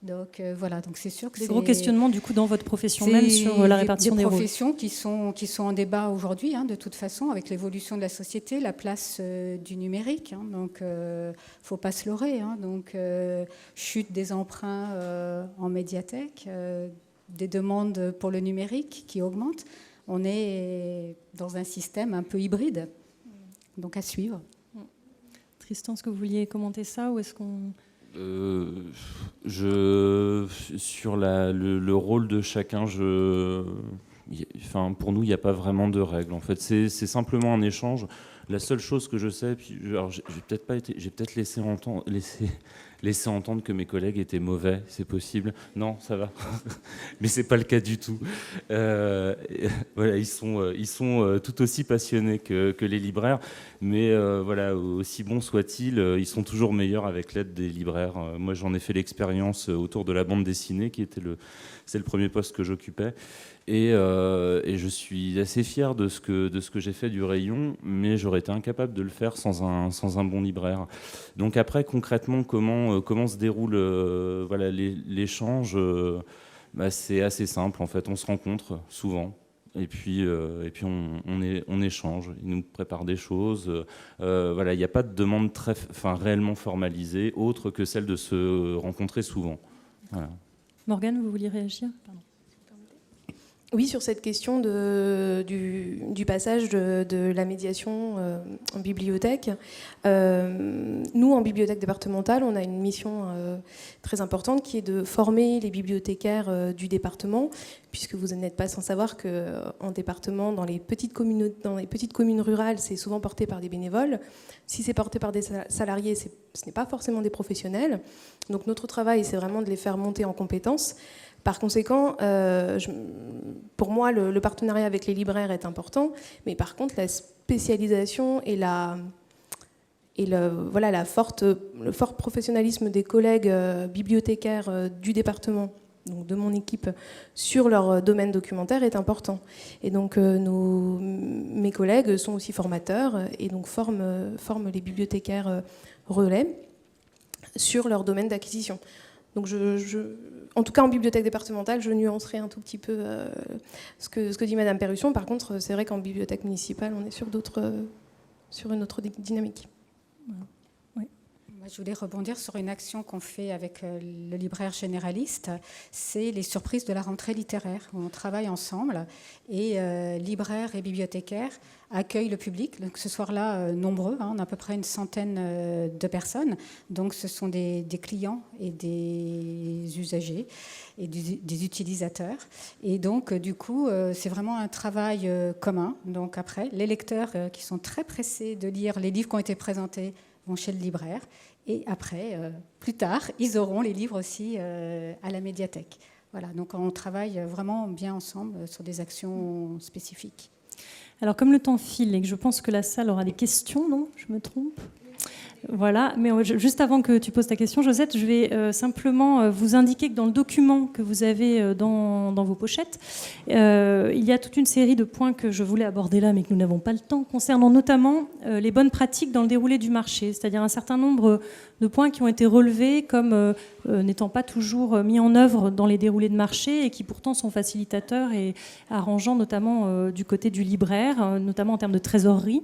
Donc voilà, donc c'est sûr que des gros questionnements du coup dans votre profession même sur la répartition des rôles. Des professions qui sont en débat aujourd'hui, hein, de toute façon, avec l'évolution de la société, la place du numérique. Hein, donc faut pas se leurrer. Hein, donc chute des emprunts en médiathèque, des demandes pour le numérique qui augmentent. On est dans un système un peu hybride, donc à suivre. Tristan, est-ce que vous vouliez commenter ça ou est-ce qu'on... Sur le rôle de chacun, pour nous, il n'y a pas vraiment de règles. En fait, c'est simplement un échange. La seule chose que je sais, j'ai peut-être laissé entendre que mes collègues étaient mauvais, c'est possible. Non, ça va, mais c'est pas le cas du tout. Voilà, ils sont tout aussi passionnés que les libraires, mais voilà, aussi bons soient-ils, ils sont toujours meilleurs avec l'aide des libraires. Moi, j'en ai fait l'expérience autour de la bande dessinée, c'est le premier poste que j'occupais. Et je suis assez fier de ce que j'ai fait du rayon, mais j'aurais été incapable de le faire sans un bon libraire. Donc après, concrètement, comment se déroule l'échange, c'est assez simple. En fait, on se rencontre souvent. Et puis on échange. Ils nous préparent des choses. Il n'y a pas de demande réellement formalisée, autre que celle de se rencontrer souvent. Voilà. Morgane, vous vouliez réagir? Pardon. Oui, sur cette question du passage de la médiation en bibliothèque. Nous, en bibliothèque départementale, on a une mission très importante qui est de former les bibliothécaires du département, puisque vous n'êtes pas sans savoir qu'en département, dans les petites communes rurales, c'est souvent porté par des bénévoles. Si c'est porté par des salariés, ce n'est pas forcément des professionnels. Donc notre travail, c'est vraiment de les faire monter en compétences. Par conséquent, pour moi, le partenariat avec les libraires est important, mais par contre, la spécialisation et le fort professionnalisme des collègues bibliothécaires du département, donc de mon équipe, sur leur domaine documentaire est important. Et donc, mes collègues sont aussi formateurs et donc forment les bibliothécaires relais sur leur domaine d'acquisition. Donc en tout cas, en bibliothèque départementale, je nuancerai un tout petit peu ce que dit Madame Perrusson. Par contre, c'est vrai qu'en bibliothèque municipale, on est sur une autre dynamique. Oui. Moi, je voulais rebondir sur une action qu'on fait avec le libraire généraliste. C'est les surprises de la rentrée littéraire, où on travaille ensemble et libraires et bibliothécaires accueillent le public. Donc ce soir-là, nombreux, on a à peu près une centaine de personnes. Donc ce sont des clients et des usagers et des utilisateurs. Et donc du coup, c'est vraiment un travail commun. Donc après, les lecteurs qui sont très pressés de lire les livres qui ont été présentés vont chez le libraire. Et après, plus tard, ils auront les livres aussi à la médiathèque. Voilà, donc on travaille vraiment bien ensemble sur des actions spécifiques. Alors, comme le temps file et que je pense que la salle aura des questions, non ? Je me trompe ? Voilà, mais juste avant que tu poses ta question, Josette, je vais simplement vous indiquer que dans le document que vous avez dans vos pochettes, il y a toute une série de points que je voulais aborder là, mais que nous n'avons pas le temps, concernant notamment les bonnes pratiques dans le déroulé du marché, c'est-à-dire un certain nombre de points qui ont été relevés comme n'étant pas toujours mis en œuvre dans les déroulés de marché et qui pourtant sont facilitateurs et arrangeants, notamment du côté du libraire, notamment en termes de trésorerie.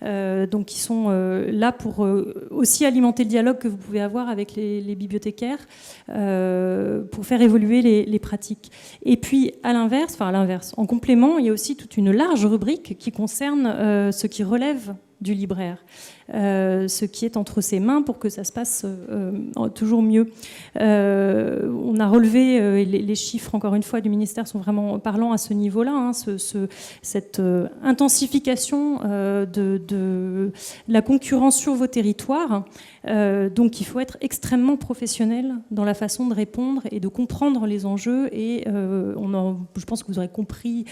Donc qui sont là pour aussi alimenter le dialogue que vous pouvez avoir avec les bibliothécaires pour faire évoluer les pratiques. Et puis à l'inverse, en complément, il y a aussi toute une large rubrique qui concerne ce qui relève du libraire, ce qui est entre ses mains pour que ça se passe toujours mieux. On a relevé, les chiffres, encore une fois, du ministère sont vraiment parlants à ce niveau-là, cette intensification de la concurrence sur vos territoires. Donc il faut être extrêmement professionnel dans la façon de répondre et de comprendre les enjeux. Et je pense que vous aurez compris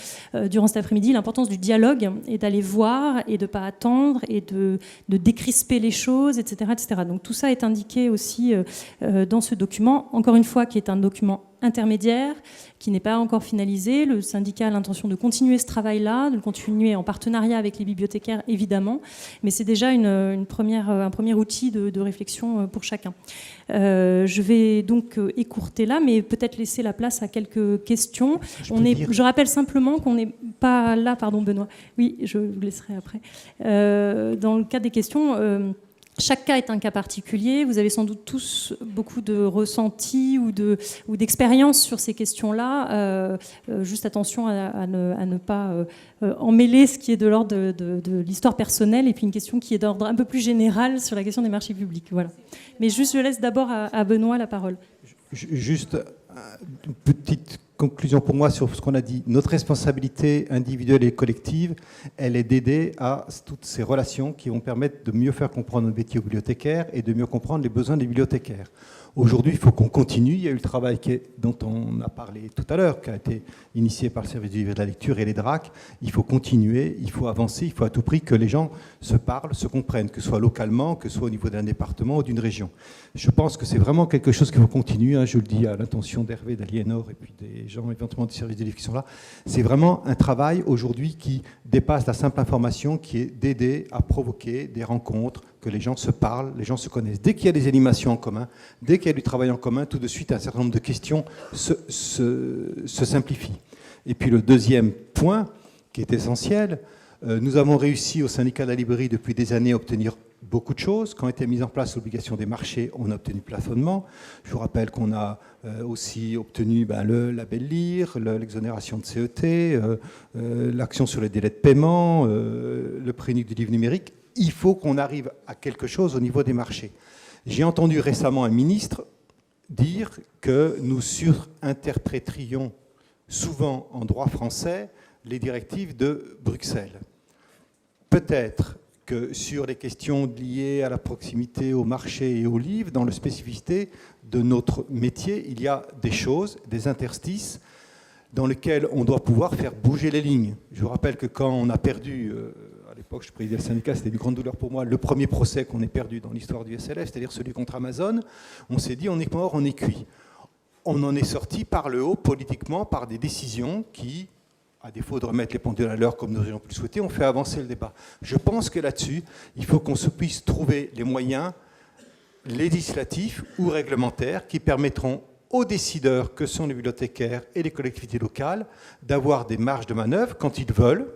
durant cet après-midi l'importance du dialogue et d'aller voir et de ne pas attendre et de décrisper les choses, etc., etc. Donc tout ça est indiqué aussi dans ce document, encore une fois, qui est un document intermédiaire, qui n'est pas encore finalisé. Le syndicat a l'intention de continuer ce travail-là, de le continuer en partenariat avec les bibliothécaires, évidemment, mais c'est déjà un premier outil de réflexion pour chacun. Je vais donc écourter là, mais peut-être laisser la place à quelques questions. Je rappelle simplement qu'on n'est pas là, pardon Benoît, oui, je vous laisserai après. Dans le cas des questions... Chaque cas est un cas particulier. Vous avez sans doute tous beaucoup de ressentis ou d'expériences sur ces questions-là. Juste attention à ne pas emmêler ce qui est de l'ordre de l'histoire personnelle et puis une question qui est d'ordre un peu plus général sur la question des marchés publics. Voilà. Mais juste, je laisse d'abord à Benoît la parole. Juste une petite conclusion pour moi sur ce qu'on a dit. Notre responsabilité individuelle et collective, elle est d'aider à toutes ces relations qui vont permettre de mieux faire comprendre notre métier aux bibliothécaires et de mieux comprendre les besoins des bibliothécaires. Aujourd'hui, il faut qu'on continue. Il y a eu le travail dont on a parlé tout à l'heure, qui a été initié par le service du livre et de la lecture et les DRAC. Il faut continuer, il faut avancer, il faut à tout prix que les gens se parlent, se comprennent, que ce soit localement, que ce soit au niveau d'un département ou d'une région. Je pense que c'est vraiment quelque chose qu'il faut continuer. Je le dis à l'intention d'Hervé, d'Aliénor et puis des gens éventuellement du service des livres qui sont là. C'est vraiment un travail aujourd'hui qui dépasse la simple information, qui est d'aider à provoquer des rencontres, que les gens se parlent, les gens se connaissent. Dès qu'il y a des animations en commun, dès qu'il y a du travail en commun, tout de suite un certain nombre de questions se simplifient. Et puis le deuxième point, qui est essentiel, nous avons réussi au syndicat de la librairie depuis des années à obtenir beaucoup de choses. Quand a été mise en place l'obligation des marchés, on a obtenu plafonnement. Je vous rappelle qu'on a aussi obtenu le label LIR, l'exonération de CET, l'action sur les délais de paiement, le prix unique du livre numérique. Il faut qu'on arrive à quelque chose au niveau des marchés. J'ai entendu récemment un ministre dire que nous surinterpréterions souvent en droit français les directives de Bruxelles. Peut-être que sur les questions liées à la proximité au marché et au livre, dans la spécificité de notre métier, il y a des choses, des interstices dans lesquels on doit pouvoir faire bouger les lignes. Je vous rappelle que quand on a perdu, à l'époque je présidais le syndicat, c'était une grande douleur pour moi, le premier procès qu'on ait perdu dans l'histoire du SLF, c'est-à-dire celui contre Amazon, on s'est dit on est mort, on est cuit. On en est sorti par le haut politiquement, par des décisions qui, à défaut de remettre les pendules à l'heure comme nous aurions pu le souhaiter, ont fait avancer le débat. Je pense que là-dessus, il faut qu'on se puisse trouver les moyens législatifs ou réglementaires qui permettront aux décideurs que sont les bibliothécaires et les collectivités locales d'avoir des marges de manœuvre quand ils veulent,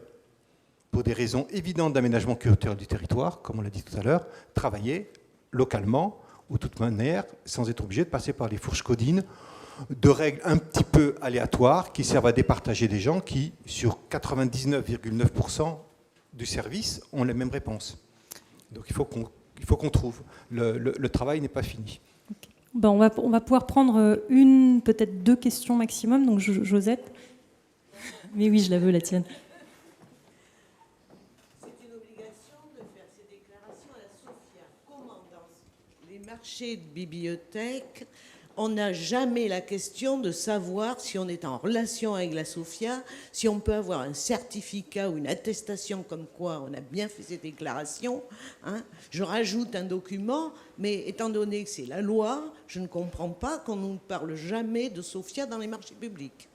pour des raisons évidentes d'aménagement culturel du territoire, comme on l'a dit tout à l'heure, travailler localement ou de toute manière sans être obligé de passer par les fourches codines de règles un petit peu aléatoires qui servent à départager des gens qui, sur 99,9% du service, ont les mêmes réponses. Donc il faut qu'on trouve. Le travail n'est pas fini. Okay. Ben on va pouvoir prendre peut-être deux questions maximum. Donc Josette. Mais oui, je la veux, la tienne. C'est une obligation de faire ces déclarations à la SOFIA. Comment dans les marchés de bibliothèques, on n'a jamais la question de savoir si on est en relation avec la SOFIA, si on peut avoir un certificat ou une attestation comme quoi on a bien fait ces déclarations. Hein. Je rajoute un document, mais étant donné que c'est la loi, je ne comprends pas qu'on ne parle jamais de SOFIA dans les marchés publics.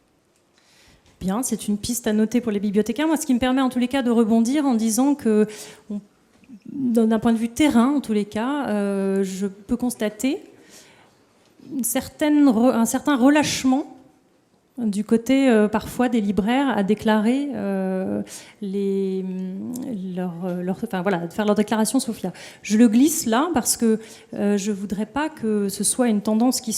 Bien, c'est une piste à noter pour les bibliothécaires. Moi, ce qui me permet en tous les cas de rebondir en disant que, d'un point de vue terrain, en tous les cas, je peux constater un certain relâchement du côté parfois des libraires à déclarer de faire leur déclaration SOFIA. Je le glisse là parce que je voudrais pas que ce soit une tendance qui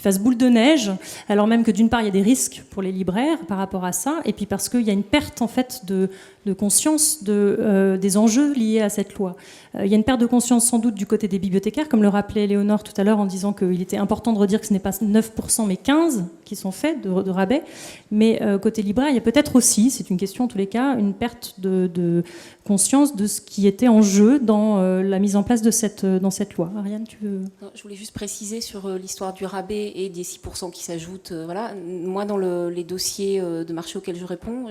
fasse boule de neige, alors même que d'une part il y a des risques pour les libraires par rapport à ça, et puis parce qu'il y a une perte en fait de conscience des enjeux liés à cette loi. Il y a une perte de conscience sans doute du côté des bibliothécaires, comme le rappelait Léonore tout à l'heure en disant qu'il était important de redire que ce n'est pas 9% mais 15% qui sont faits de rabais, mais côté libraire il y a peut-être aussi, c'est une question en tous les cas, une perte de conscience de ce qui était en jeu dans la mise en place dans cette loi. Ariane, tu veux... Je voulais juste préciser sur l'histoire du rabais et des 6% qui s'ajoutent. Voilà. Moi, dans les dossiers de marché auxquels je réponds,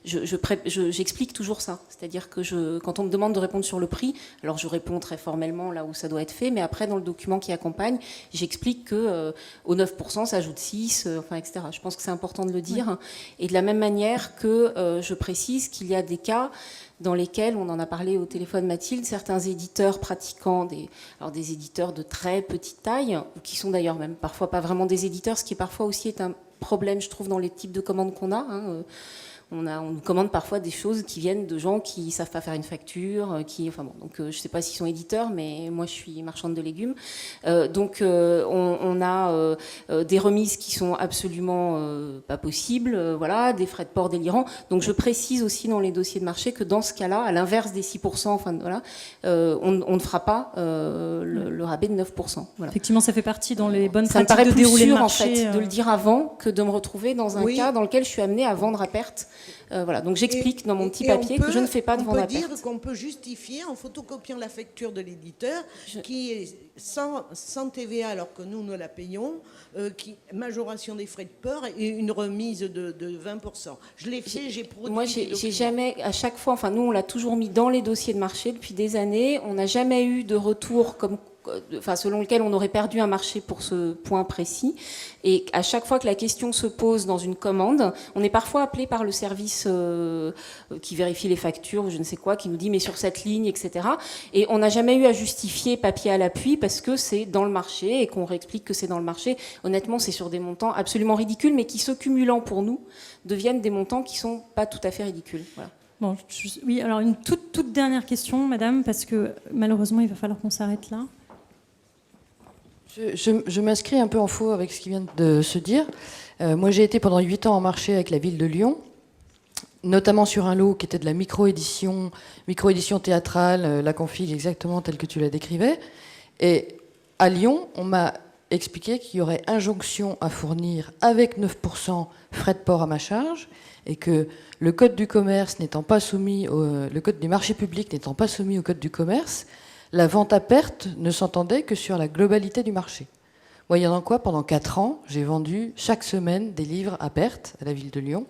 j'explique toujours ça. C'est-à-dire que quand on me demande de répondre sur le prix, alors je réponds très formellement là où ça doit être fait, mais après, dans le document qui accompagne, j'explique que au 9%, ça ajoute 6, etc. Je pense que c'est important de le dire. Ouais. Et de la même manière que je précise qu'il y a des cas dans lesquels, on en a parlé au téléphone Mathilde, certains éditeurs pratiquant des éditeurs de très petite taille, ou qui sont d'ailleurs même parfois pas vraiment des éditeurs, ce qui parfois aussi est un problème, je trouve, dans les types de commandes qu'on a. Hein. On nous commande parfois des choses qui viennent de gens qui ne savent pas faire une facture, donc je ne sais pas s'ils sont éditeurs, mais moi je suis marchande de légumes. On a des remises qui sont absolument pas possibles, des frais de port délirants. Donc je précise aussi dans les dossiers de marché que dans ce cas-là, à l'inverse des 6%, on ne fera pas le rabais de 9%. Voilà. Effectivement, ça fait partie dans les bonnes pratiques de dérouler le marché. Ça me paraît plus sûr en fait de le dire avant que de me retrouver dans un cas dans lequel je suis amenée à vendre à perte. Donc j'explique dans mon petit papier que je ne fais pas de vente à perte. On peut dire qu'on peut justifier en photocopiant la facture de l'éditeur qui est sans TVA alors que nous la payons, majoration des frais de port et une remise de 20%. Je l'ai fait, j'ai produit. Moi, j'ai jamais, à chaque fois, nous on l'a toujours mis dans les dossiers de marché depuis des années, on n'a jamais eu de retour selon lequel on aurait perdu un marché pour ce point précis. Et à chaque fois que la question se pose dans une commande, on est parfois appelé par le service qui vérifie les factures ou je ne sais quoi, qui nous dit mais sur cette ligne, etc. Et on n'a jamais eu à justifier papier à l'appui parce que c'est dans le marché et qu'on réexplique que c'est dans le marché. Honnêtement, c'est sur des montants absolument ridicules, mais qui, se cumulant pour nous, deviennent des montants qui ne sont pas tout à fait ridicules. Voilà. Bon, oui, alors une toute dernière question, madame, parce que malheureusement, il va falloir qu'on s'arrête là. Je m'inscris un peu en faux avec ce qui vient de se dire. Moi, j'ai été pendant 8 ans en marché avec la ville de Lyon, notamment sur un lot qui était de la micro-édition théâtrale, la config exactement telle que tu la décrivais. Et à Lyon, on m'a expliqué qu'il y aurait injonction à fournir avec 9% frais de port à ma charge, et que le code du commerce n'étant pas soumis, le code des marchés publics n'étant pas soumis au code du commerce, la vente à perte ne s'entendait que sur la globalité du marché. Moyennant quoi, pendant 4 ans, j'ai vendu chaque semaine des livres à perte à la ville de Lyon.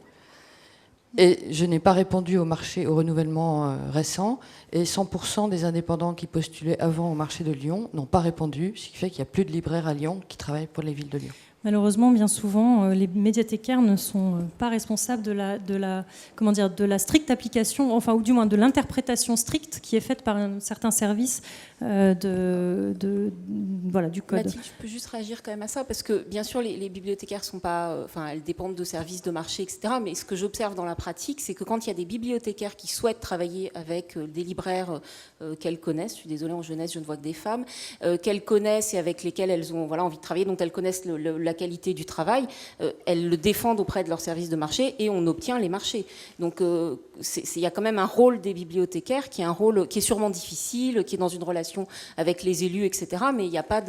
Et je n'ai pas répondu au marché, au renouvellement récent. Et 100% des indépendants qui postulaient avant au marché de Lyon n'ont pas répondu, ce qui fait qu'il n'y a plus de libraires à Lyon qui travaillent pour les villes de Lyon. Malheureusement, bien souvent, les médiathécaires ne sont pas responsables de la stricte application, enfin, ou du moins de l'interprétation stricte qui est faite par un certain service voilà, du code. Mathilde, je peux juste réagir quand même à ça, parce que bien sûr, les bibliothécaires sont pas, elles dépendent de services de marché, etc. Mais ce que j'observe dans la pratique, c'est que quand il y a des bibliothécaires qui souhaitent travailler avec des libraires qu'elles connaissent, je suis désolée, en jeunesse, je ne vois que des femmes, qu'elles connaissent et avec lesquelles elles ont envie de travailler, dont elles connaissent la qualité du travail, elles le défendent auprès de leurs services de marché et on obtient les marchés. Donc il y a quand même un rôle des bibliothécaires qui est un rôle qui est sûrement difficile, qui est dans une relation avec les élus, etc. Mais il n'y a pas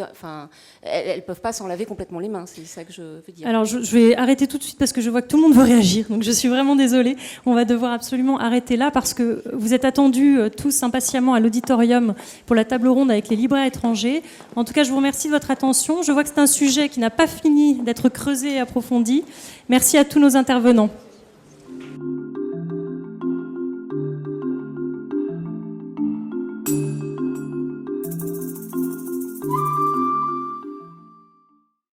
elles peuvent pas s'en laver complètement les mains, c'est ça que je veux dire. Alors je vais arrêter tout de suite parce que je vois que tout le monde veut réagir, donc je suis vraiment désolée. On va devoir absolument arrêter là parce que vous êtes attendus tous impatiemment à l'auditorium pour la table ronde avec les libraires étrangers. En tout cas, je vous remercie de votre attention. Je vois que c'est un sujet qui n'a pas fini d'être creusé et approfondi. Merci à tous nos intervenants.